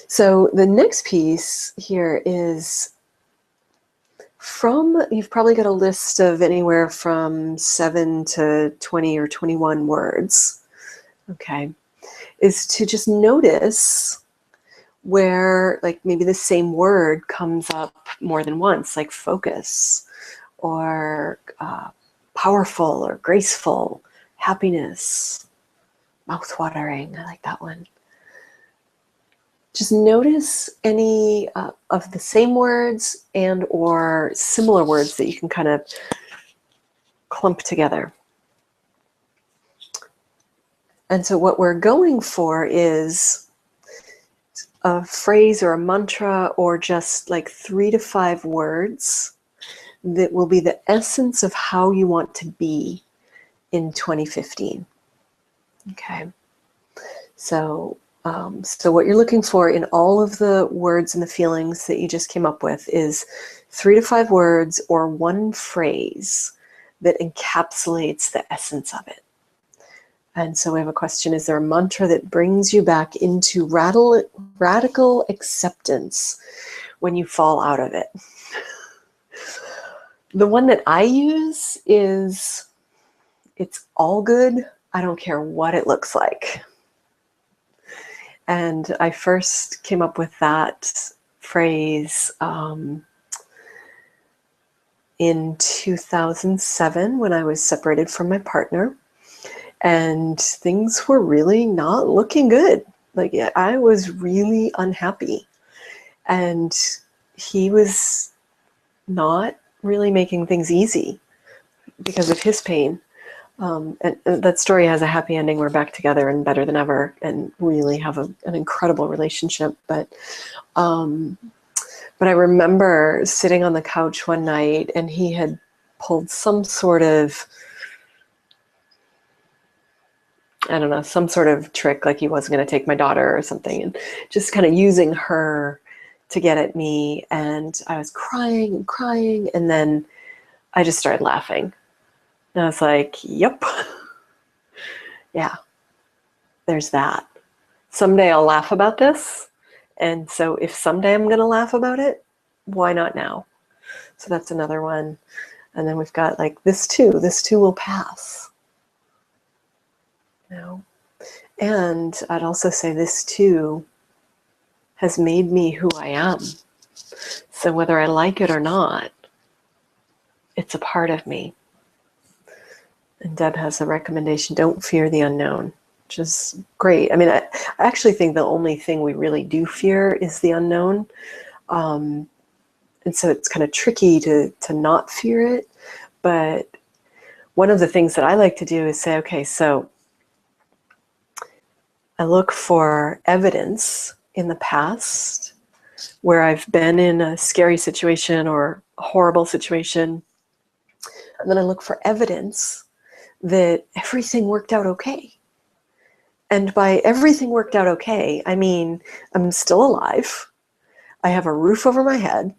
So the next piece here is you've probably got a list of anywhere from 7 to 20 or 21 words, okay, is to just notice where like maybe the same word comes up more than once, like focus or powerful or graceful, happiness, mouth-watering. I like that one. Just notice any of the same words and or similar words that you can kind of clump together. And so what we're going for is a phrase or a mantra or just like 3 to 5 words that will be the essence of how you want to be in 2015. Okay. So what you're looking for in all of the words and the feelings that you just came up with is 3 to 5 words or one phrase that encapsulates the essence of it. And so we have a question, is there a mantra that brings you back into radical acceptance when you fall out of it? The one that I use is, it's all good, I don't care what it looks like. And I first came up with that phrase in 2007 when I was separated from my partner. And things were really not looking good. Like I was really unhappy. And he was not really making things easy because of his pain. And that story has a happy ending. We're back together and better than ever and really have an incredible relationship. But I remember sitting on the couch one night and he had pulled some sort of, I don't know, some sort of trick, like he wasn't going to take my daughter or something, and just kind of using her to get at me. And I was crying and crying. And then I just started laughing. And I was like, yep, yeah, there's that. Someday I'll laugh about this. And so if someday I'm going to laugh about it, why not now? So that's another one. And then we've got like this too will pass. You know? And I'd also say this too has made me who I am. So whether I like it or not, it's a part of me. And Deb has a recommendation, don't fear the unknown, which is great. I mean, I actually think the only thing we really do fear is the unknown. And so it's kind of tricky to not fear it. But one of the things that I like to do is say, okay, so I look for evidence in the past where I've been in a scary situation or a horrible situation. And then I look for evidence that everything worked out okay. And by everything worked out okay, I mean, I'm still alive. I have a roof over my head.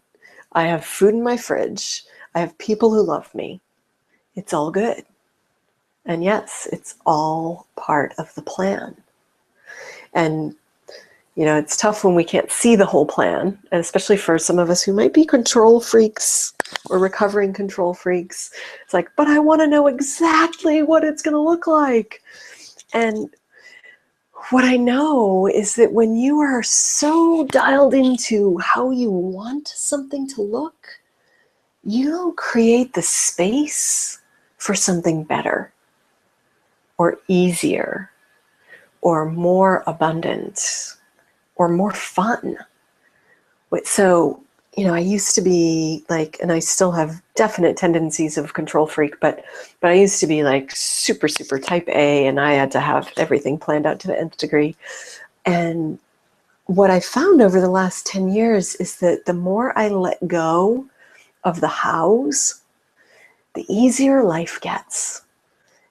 I have food in my fridge. I have people who love me. It's all good. And yes, it's all part of the plan. And it's tough when we can't see the whole plan, and especially for some of us who might be control freaks or recovering control freaks. It's like, but I want to know exactly what it's going to look like. And what I know is that when you are so dialed into how you want something to look, you create the space for something better or easier or more abundant or more fun. So, I used to be like, and I still have definite tendencies of control freak, but I used to be like super, super type A, and I had to have everything planned out to the nth degree. And what I found over the last 10 years is that the more I let go of the hows, the easier life gets.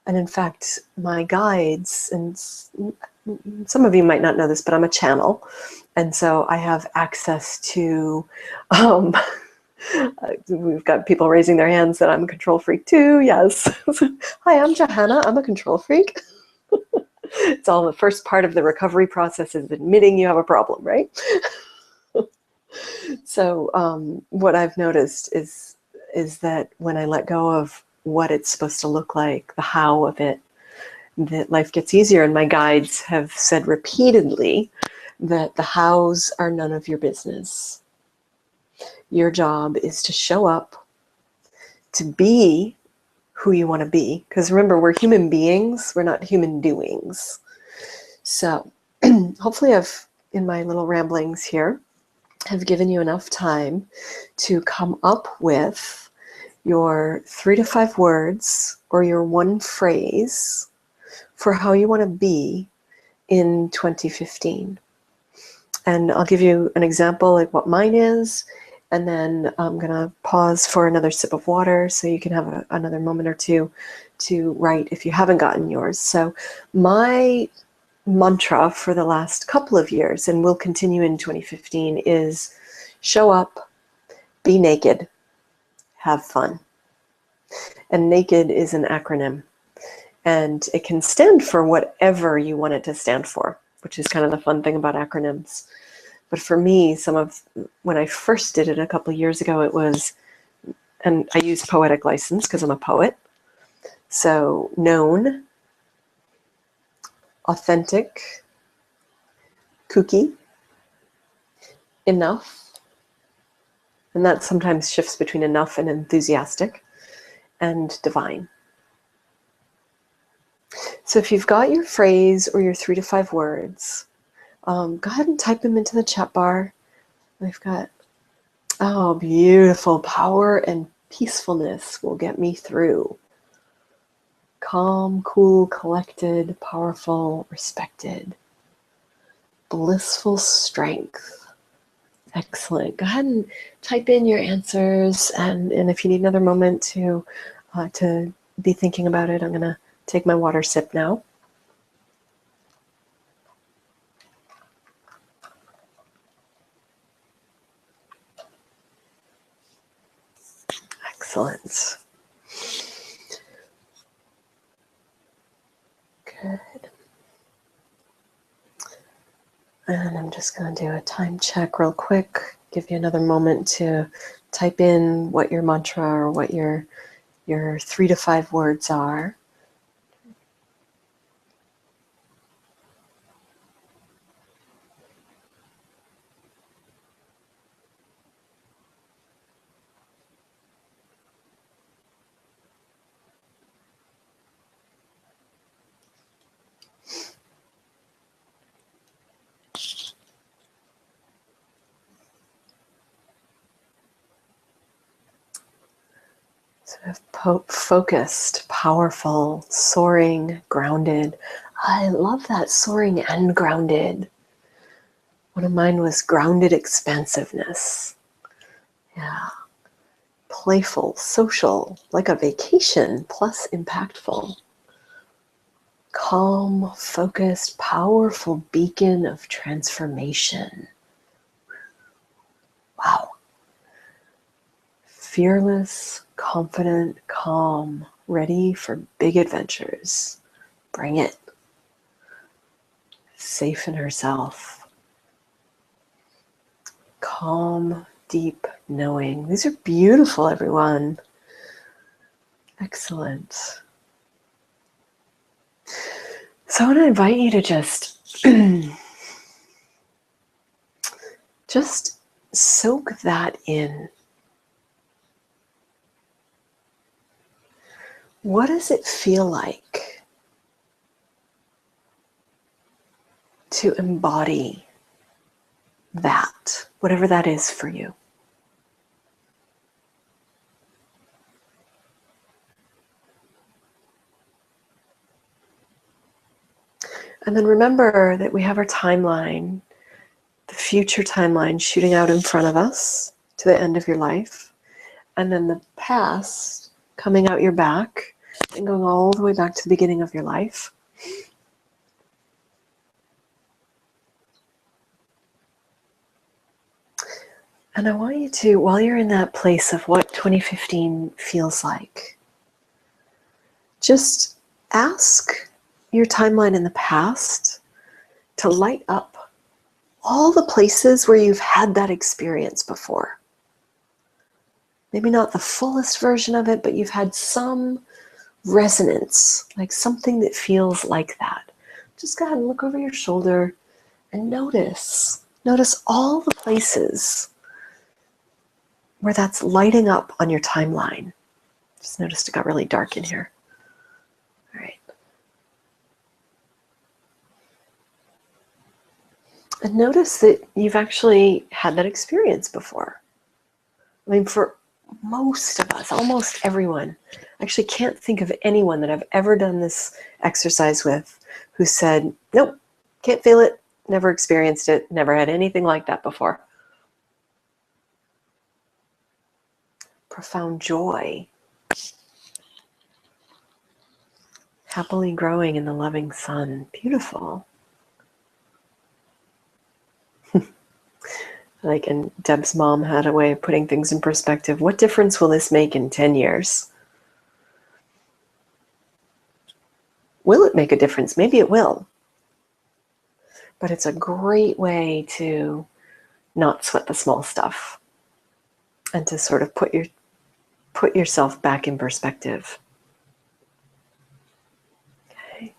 And in fact, my guides, and some of you might not know this, but I'm a channel. And so I have access to, we've got people raising their hands that I'm a control freak too. Yes. Hi, I'm Johanna. I'm a control freak. It's all the first part of the recovery process is admitting you have a problem, right? So what I've noticed is that when I let go of what it's supposed to look like, the how of it, that life gets easier. And my guides have said repeatedly that the hows are none of your business. Your job is to show up, to be who you want to be. Because remember, we're human beings, we're not human doings. So hopefully I've, in my little ramblings here, have given you enough time to come up with your 3 to 5 words or your one phrase for how you want to be in 2015. And I'll give you an example like what mine is, and then I'm going to pause for another sip of water so you can have another moment or two to write if you haven't gotten yours. So my mantra for the last couple of years, and will continue in 2015, is show up, be naked, have fun. And naked is an acronym. And it can stand for whatever you want it to stand for, which is kind of the fun thing about acronyms. But for me, when I first did it a couple of years ago, it was, and I use poetic license because I'm a poet. So known, authentic, kooky, enough, and that sometimes shifts between enough and enthusiastic, and divine. So if you've got your phrase or your 3 to 5 words, go ahead and type them into the chat bar. We've got, oh, beautiful. Power and peacefulness will get me through. Calm, cool, collected, powerful, respected. Blissful strength. Excellent. Go ahead and type in your answers. And if you need another moment to be thinking about it, I'm going to take my water sip now. Excellent. Good. And I'm just going to do a time check real quick, give you another moment to type in what your mantra or what your 3 to 5 words are. Sort of focused, powerful, soaring, grounded. I love that, soaring and grounded. One of mine was grounded expansiveness. Yeah. Playful, social, like a vacation, plus impactful. Calm, focused, powerful beacon of transformation. Wow. Fearless, confident, calm, ready for big adventures. Bring it. safe in herself. Calm, deep knowing. These are beautiful, everyone. Excellent. So I want to invite you to just soak that in. What does it feel like to embody that, whatever that is for you? And then remember that we have our timeline, the future timeline shooting out in front of us to the end of your life, and then the past coming out your back and going all the way back to the beginning of your life. And I want you to, while you're in that place of what 2015 feels like, just ask your timeline in the past to light up all the places where you've had that experience before. Maybe not the fullest version of it, but you've had some resonance, like something that feels like that. Just go ahead and look over your shoulder and notice all the places where that's lighting up on your timeline. Just noticed it got really dark in here. All right. And notice that you've actually had that experience before. I mean, for most of us, almost everyone, I actually can't think of anyone that I've ever done this exercise with who said, nope, can't feel it, never experienced it, never had anything like that before. Profound joy. Happily growing in the loving sun. Beautiful. Like, and Deb's mom had a way of putting things in perspective. What difference will this make in 10 years? Will it make a difference? Maybe it will. But it's a great way to not sweat the small stuff and to sort of put yourself back in perspective. Okay.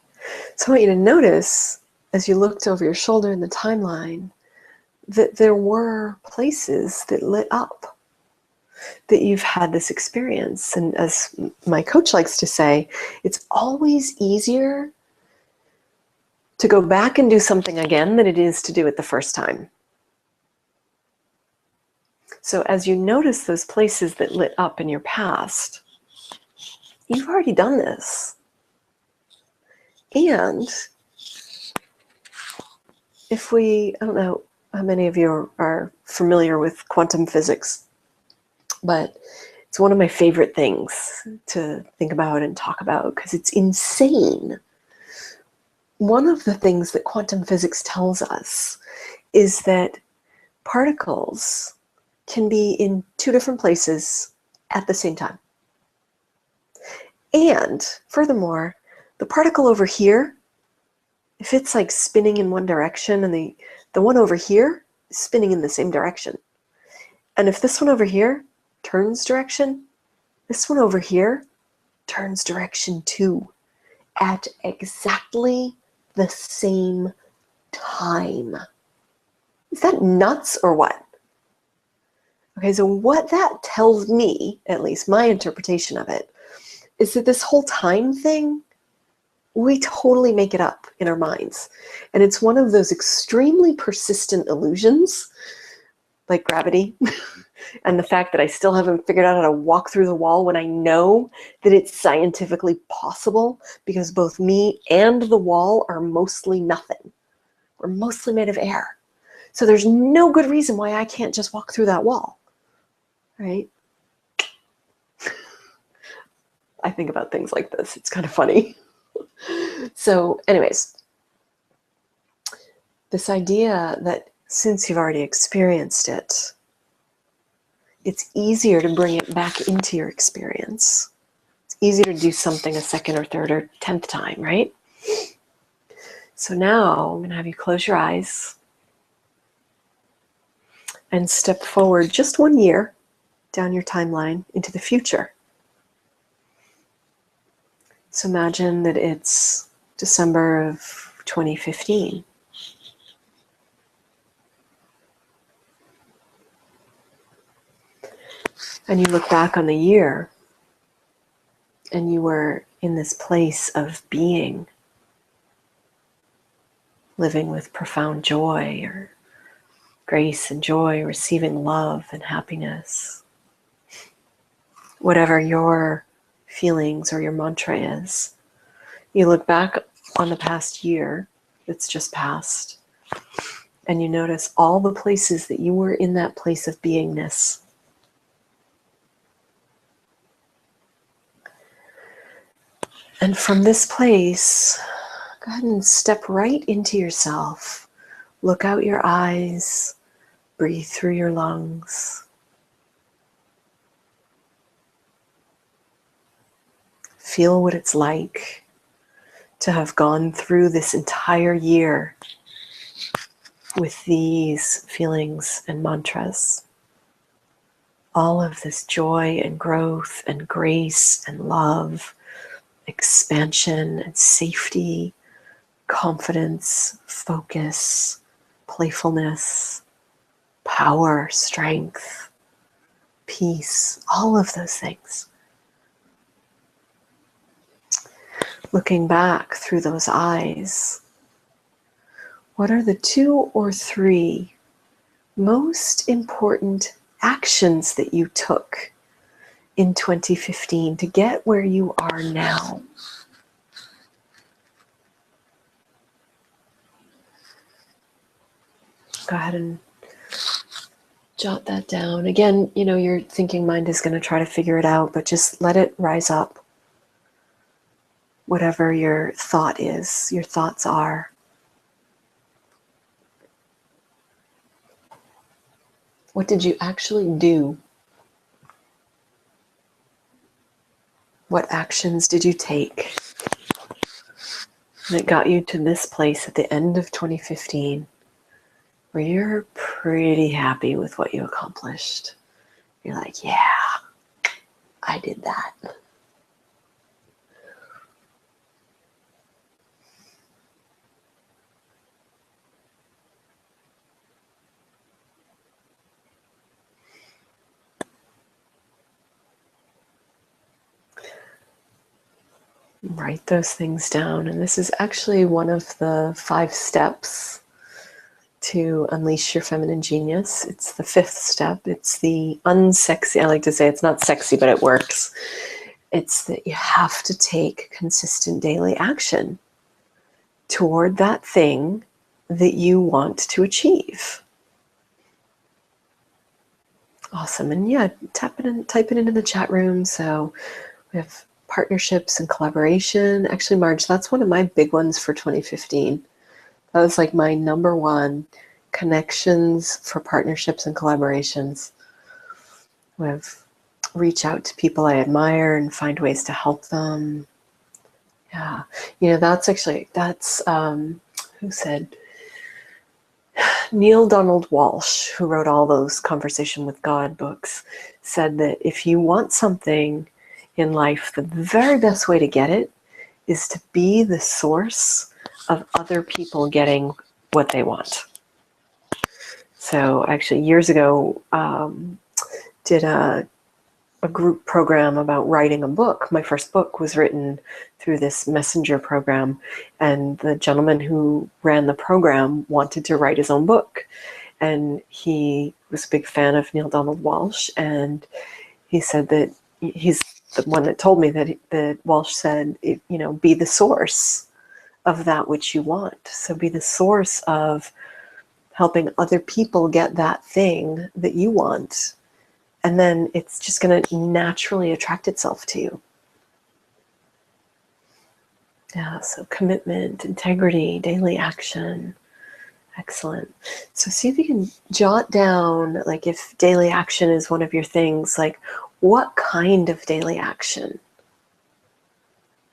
So I want you to notice, as you looked over your shoulder in the timeline, that there were places that lit up, that you've had this experience. And as my coach likes to say, it's always easier to go back and do something again than it is to do it the first time. So as you notice those places that lit up in your past, you've already done this. And if I don't know how many of you are familiar with quantum physics, but it's one of my favorite things to think about and talk about because it's insane. One of the things that quantum physics tells us is that particles can be in two different places at the same time. And furthermore, the particle over here, if it's like spinning in one direction and the one over here is spinning in the same direction. And if this one over here turns direction, this one over here turns direction too, at exactly the same time. Is that nuts or what? Okay, so what that tells me, at least my interpretation of it, is that this whole time thing, we totally make it up in our minds. And it's one of those extremely persistent illusions, like gravity, and the fact that I still haven't figured out how to walk through the wall when I know that it's scientifically possible, because both me and the wall are mostly nothing. We're mostly made of air. So there's no good reason why I can't just walk through that wall, right? I think about things like this. It's kind of funny. So anyways, this idea that since you've already experienced it, it's easier to bring it back into your experience. It's easier to do something a second or third or 10th time, right? So now I'm going to have you close your eyes and step forward just 1 year down your timeline into the future. So imagine that it's December of 2015. And you look back on the year and you were in this place of being, living with profound joy or grace and joy, receiving love and happiness. Whatever your feelings or your mantra is, you look back on the past year that's just passed and you notice all the places that you were in that place of beingness. And from this place, go ahead and step right into yourself. Look out your eyes, breathe through your lungs. Feel what it's like to have gone through this entire year with these feelings and mantras. All of this joy and growth and grace and love, expansion and safety, confidence, focus, playfulness, power, strength, peace, all of those things. Looking back through those eyes, what are the 2 or 3 most important actions that you took in 2015 to get where you are now? Go ahead and jot that down. Again, your thinking mind is going to try to figure it out, but just let it rise up. Whatever your thought is, your thoughts are. What did you actually do? What actions did you take that got you to this place at the end of 2015 where you're pretty happy with what you accomplished? You're like, yeah, I did that. Write those things down. And this is actually one of the 5 steps to unleash your feminine genius. It's the 5th step. It's the unsexy. I like to say it's not sexy, but it works. It's that you have to take consistent daily action toward that thing that you want to achieve. Awesome. And yeah, type it into the chat room. So we have partnerships and collaboration. Actually, Marge, that's one of my big ones for 2015. That was like my number 1, connections for partnerships and collaborations. We have reach out to people I admire and find ways to help them. Yeah, that's who said? Neil Donald Walsh, who wrote all those Conversation with God books, said that if you want something in life, the very best way to get it is to be the source of other people getting what they want. So actually years ago, did a group program about writing a book. My first book was written through this messenger program, and the gentleman who ran the program wanted to write his own book. And he was a big fan of Neil Donald Walsh, and he said that he's the one that told me that Walsh said, be the source of that which you want. So be the source of helping other people get that thing that you want. And then it's just going to naturally attract itself to you. Yeah, so commitment, integrity, daily action. Excellent. So see if you can jot down, like if daily action is one of your things, like what kind of daily action?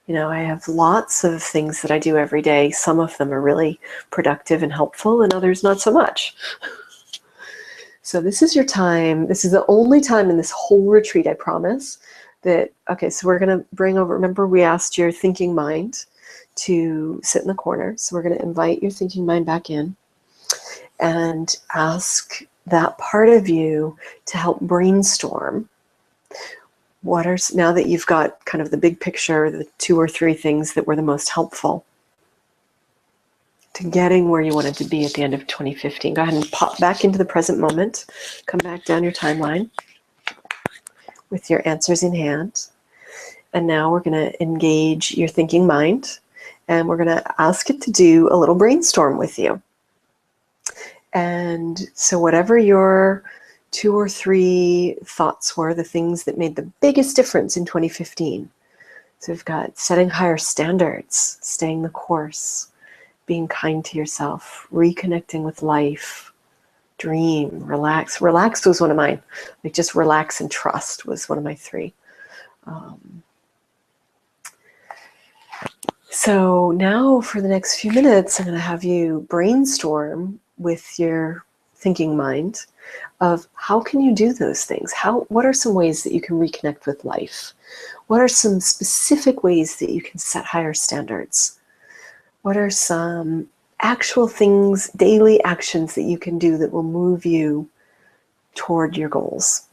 You know, I have lots of things that I do every day. Some of them are really productive and helpful, and others not so much. So this is your time. This is the only time in this whole retreat, I promise, that, okay, so we're going to bring over, remember we asked your thinking mind to sit in the corner. So we're going to invite your thinking mind back in and ask that part of you to help brainstorm what are, now that you've got kind of the big picture, the 2 or 3 things that were the most helpful to getting where you wanted to be at the end of 2015. Go ahead and pop back into the present moment. Come back down your timeline with your answers in hand. And now we're going to engage your thinking mind, and we're going to ask it to do a little brainstorm with you. And so whatever your 2 or 3 thoughts were, the things that made the biggest difference in 2015. So we've got setting higher standards, staying the course, being kind to yourself, reconnecting with life, dream, relax. Relaxed was one of mine. Like just relax and trust was one of my 3. So now for the next few minutes, I'm going to have you brainstorm with your thinking mind of how can you do those things? What are some ways that you can reconnect with life? What are some specific ways that you can set higher standards? What are some actual things, daily actions that you can do that will move you toward your goals?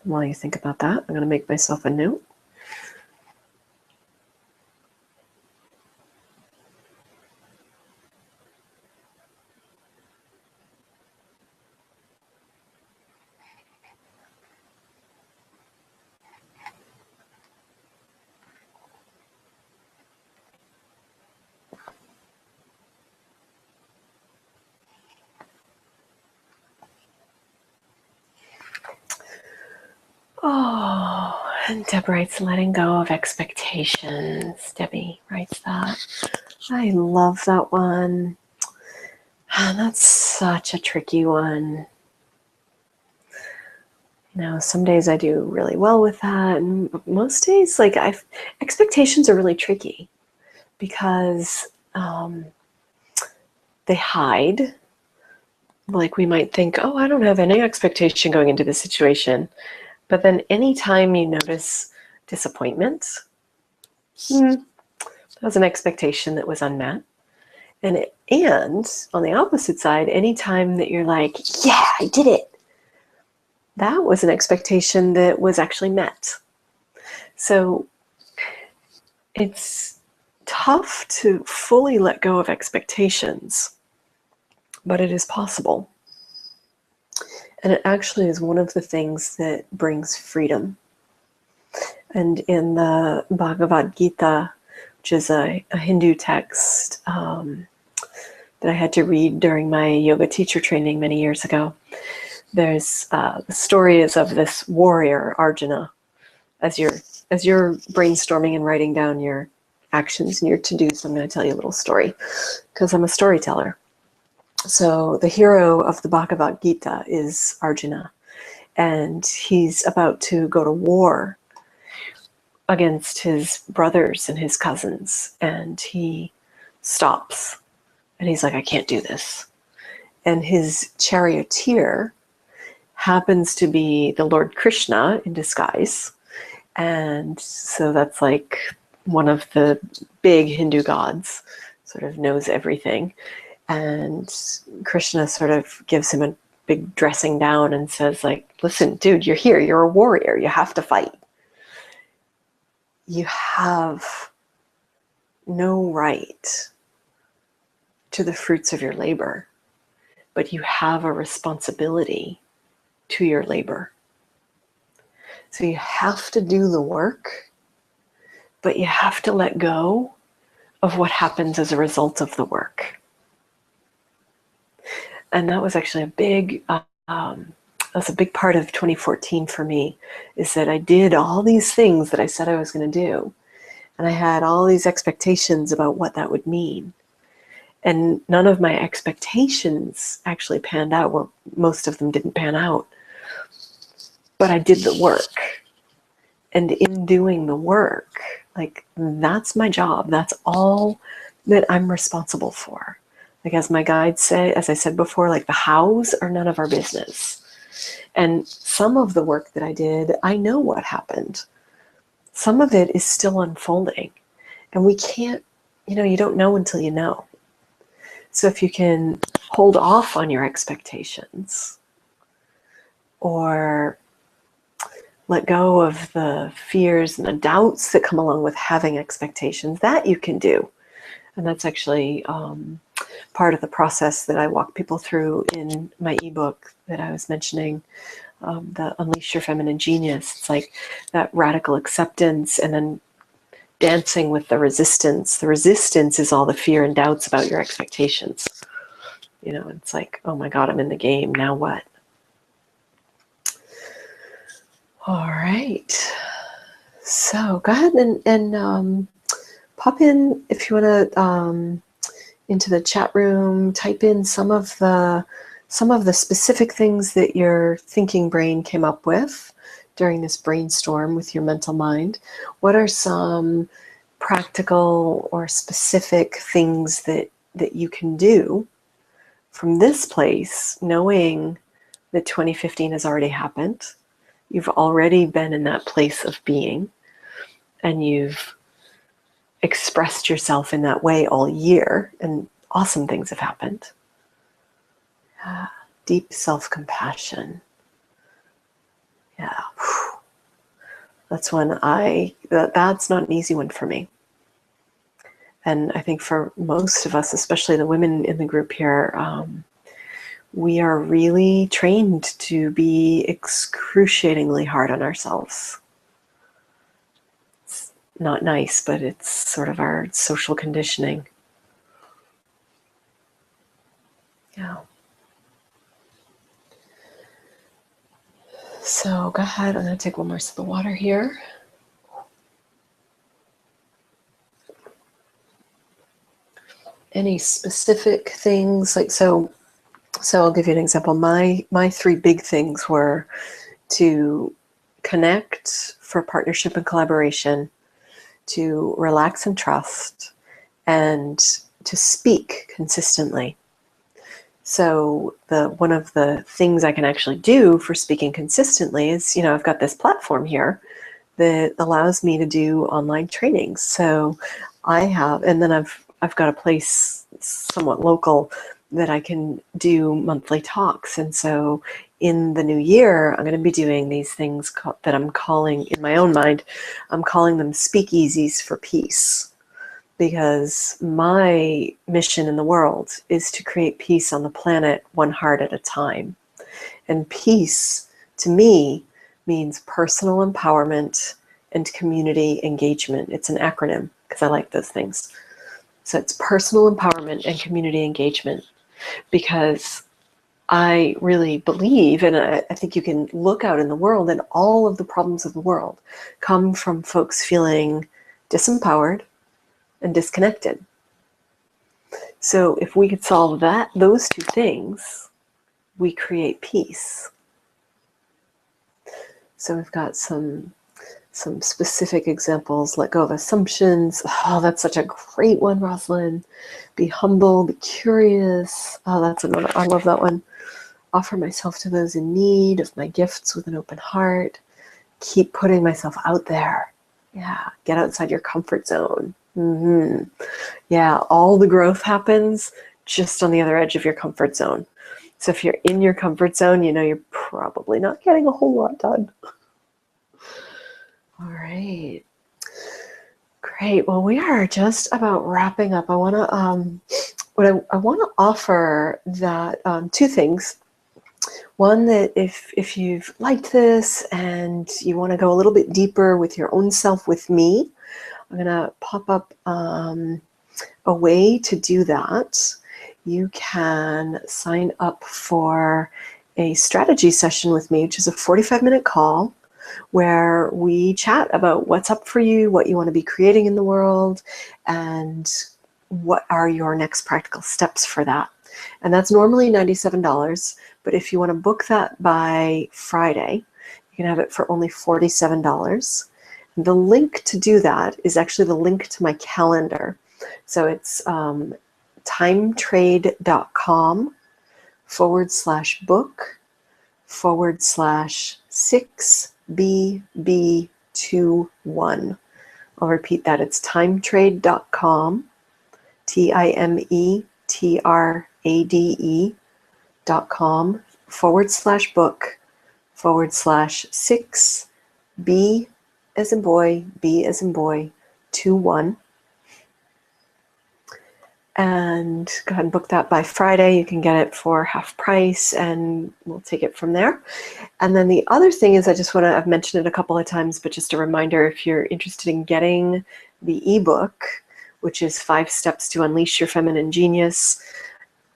While you think about that, I'm going to make myself a note. Oh, and Deb writes, letting go of expectations. Debbie writes that. I love that one. And that's such a tricky one. You know, some days I do really well with that, and most days, like expectations are really tricky because they hide. Like we might think, oh, I don't have any expectation going into this situation. But then anytime you notice disappointment, that was an expectation that was unmet. And on the opposite side, anytime that you're like, yeah, I did it, that was an expectation that was actually met. So it's tough to fully let go of expectations, but it is possible. And it actually is one of the things that brings freedom. And in the Bhagavad Gita, which is a Hindu text that I had to read during my yoga teacher training many years ago, there's the story is of this warrior, Arjuna. As you're brainstorming and writing down your actions and your to-dos, I'm going to tell you a little story because I'm a storyteller. So the hero of the Bhagavad Gita is Arjuna, and he's about to go to war against his brothers and his cousins, and he stops, and he's like, I can't do this. And his charioteer happens to be the Lord Krishna in disguise, and so that's like one of the big Hindu gods, sort of knows everything. And Krishna sort of gives him a big dressing down and says, like, listen, dude, you're here. You're a warrior. You have to fight. You have no right to the fruits of your labor, but you have a responsibility to your labor. So you have to do the work, but you have to let go of what happens as a result of the work. And that was actually a big part of 2014 for me, is that I did all these things that I said I was going to do. And I had all these expectations about what that would mean. And none of my expectations actually panned out. Well, most of them didn't pan out. But I did the work. And in doing the work, like, that's my job. That's all that I'm responsible for. Like, as my guides say, as I said before, like, the hows are none of our business. And some of the work that I did, I know what happened. Some of it is still unfolding. And we can't, you don't know until you know. So if you can hold off on your expectations, or let go of the fears and the doubts that come along with having expectations, that you can do. And that's actually part of the process that I walk people through in my ebook that I was mentioning, the Unleash Your Feminine Genius. It's like that radical acceptance and then dancing with the resistance. The resistance is all the fear and doubts about your expectations. It's like, oh my God, I'm in the game. Now what? All right. So go ahead and pop in if you want to into the chat room. Type in some of the specific things that your thinking brain came up with during this brainstorm with your mental mind. What are some practical or specific things that you can do from this place, knowing that 2015 has already happened? You've already been in that place of being, and you've expressed yourself in that way all year, and awesome things have happened. Deep self-compassion. Yeah. That's that's not an easy one for me. And I think for most of us, especially the women in the group here, we are really trained to be excruciatingly hard on ourselves. It's not nice, but it's sort of our social conditioning. Yeah. So go ahead, I'm going to take one more sip of water here. Any specific things, like, so I'll give you an example. My three big things were to connect for partnership and collaboration, to relax and trust, and to speak consistently. So one of the things I can actually do for speaking consistently is, I've got this platform here that allows me to do online trainings. So and then I've got a place somewhat local that I can do monthly talks. And so in the new year, I'm going to be doing these things that I'm calling, in my own mind, I'm calling them speakeasies for peace. Because my mission in the world is to create peace on the planet, one heart at a time. And peace, to me, means personal empowerment and community engagement. It's an acronym because I like those things. So it's personal empowerment and community engagement, because I really believe, and I think you can look out in the world, and all of the problems of the world come from folks feeling disempowered and disconnected. So if we could solve those two things, we create peace. So we've got some specific examples. Let go of assumptions. Oh, that's such a great one, Rosalind. Be humble, be curious. Oh, that's another, I love that one. Offer myself to those in need of my gifts with an open heart. Keep putting myself out there. Yeah, get outside your comfort zone. Mm-hmm. Yeah, all the growth happens just on the other edge of your comfort zone. So if you're in your comfort zone, you're probably not getting a whole lot done. All right. Great. Well, we are just about wrapping up. I want to I want to offer that two things. One, that if you've liked this and you want to go a little bit deeper with your own self with me, I'm going to pop up a way to do that. You can sign up for a strategy session with me, which is a 45-minute call where we chat about what's up for you, what you want to be creating in the world, and what are your next practical steps for that. And that's normally $97, but if you want to book that by Friday, you can have it for only $47. The link to do that is actually the link to my calendar. So it's timetrade.com/book/6BB21. I'll repeat that. It's timetrade.com, timetrade.com/book/6B as in boy, B as in boy, 21. And go ahead and book that by Friday. You can get it for half price, and we'll take it from there. And then the other thing is, I've mentioned it a couple of times, but just a reminder, if you're interested in getting the ebook, which is 5 Steps to Unleash Your Feminine Genius,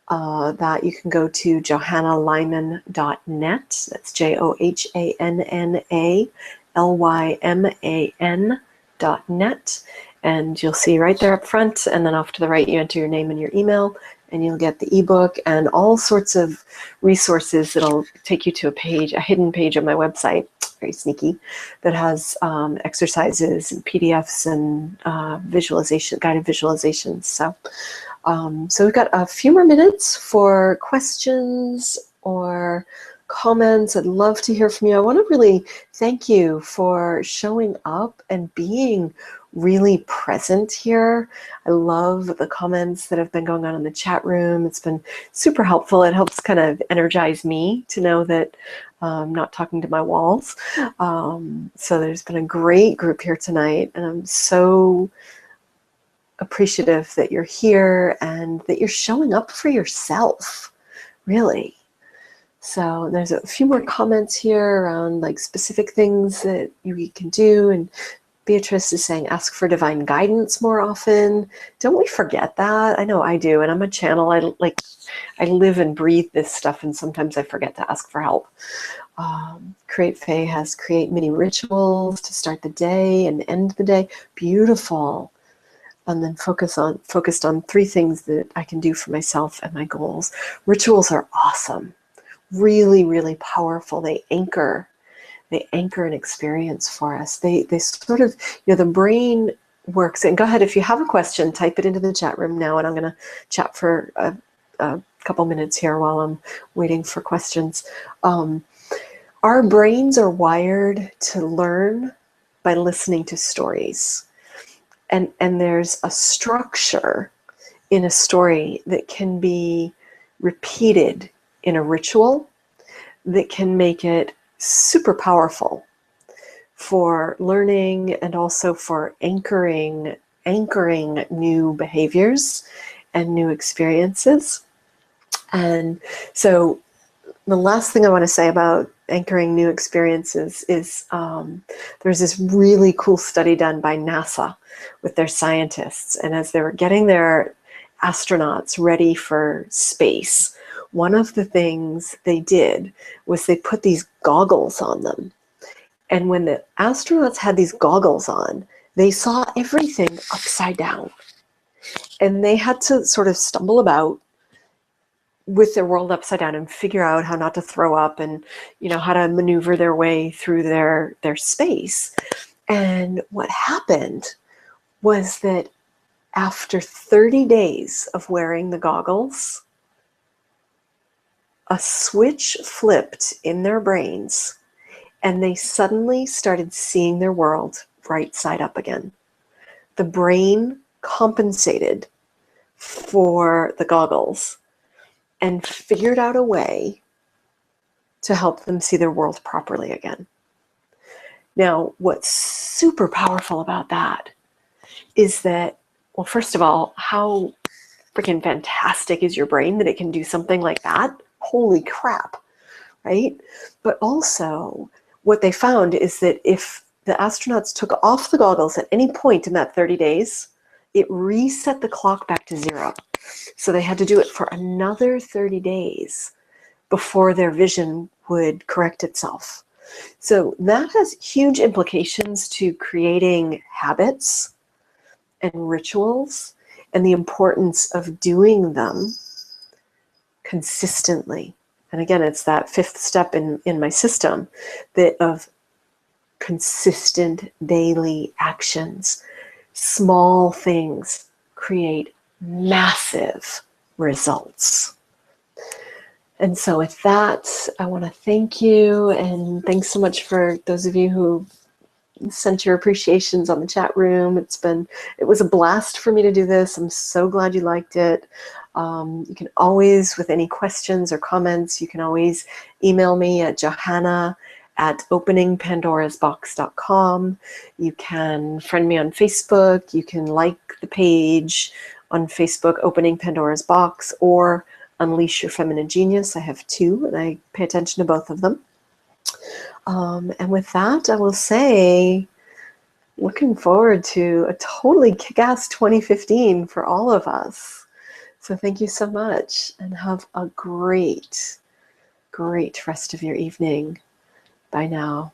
that you can go to johannallyman.net. That's JohannALYMAN.net. And you'll see right there up front, and then off to the right, you enter your name and your email, and you'll get the ebook and all sorts of resources that'll take you to a hidden page on my website, very sneaky, that has exercises and PDFs and guided visualizations. So we've got a few more minutes for questions or comments. I'd love to hear from you. I want to really thank you for showing up and being really present here. I love the comments that have been going on in the chat room. It's been super helpful. It helps kind of energize me to know that I'm not talking to my walls. So there's been a great group here tonight, and I'm so appreciative that you're here and that you're showing up for yourself, really. So there's a few more comments here around like specific things that you can do, and Beatrice is saying, ask for divine guidance more often. Don't we forget that? I know I do, and I'm a channel. I live and breathe this stuff, and sometimes I forget to ask for help. Create Faye has create mini rituals to start the day and end the day. Beautiful. And then focused on 3 things that I can do for myself and my goals. Rituals are awesome. Really, really powerful. They anchor an experience for us. They sort of, the brain works. And go ahead, if you have a question, type it into the chat room now, and I'm going to chat for a couple minutes here while I'm waiting for questions. Our brains are wired to learn by listening to stories. And there's a structure in a story that can be repeated in a ritual that can make it super powerful for learning and also for anchoring new behaviors and new experiences. And so the last thing I want to say about anchoring new experiences is there's this really cool study done by NASA with their scientists. And as they were getting their astronauts ready for space, one of the things they did was they put these goggles on them. And when the astronauts had these goggles on, they saw everything upside down. And they had to sort of stumble about with their world upside down and figure out how not to throw up and, how to maneuver their way through their space. And what happened was that after 30 days of wearing the goggles, a switch flipped in their brains, and they suddenly started seeing their world right side up again. The brain compensated for the goggles and figured out a way to help them see their world properly again. Now, what's super powerful about that is that, well, first of all, how freaking fantastic is your brain that it can do something like that? Holy crap, right? But also, what they found is that if the astronauts took off the goggles at any point in that 30 days, it reset the clock back to 0. So they had to do it for another 30 days before their vision would correct itself. So that has huge implications to creating habits and rituals and the importance of doing them consistently. And again, it's that 5th step in my system of consistent daily actions. Small things create massive results. And so with that, I want to thank you, and thanks so much for those of you who sent your appreciations on the chat room. It was a blast for me to do this. I'm so glad you liked it. You can always, with any questions or comments, you can always email me at johanna@openingpandorasbox.com. You can friend me on Facebook. You can like the page on Facebook, Opening Pandora's Box, or Unleash Your Feminine Genius. I have two, and I pay attention to both of them. And with that, I will say, looking forward to a totally kick-ass 2015 for all of us. So thank you so much, and have a great, great rest of your evening. Bye now.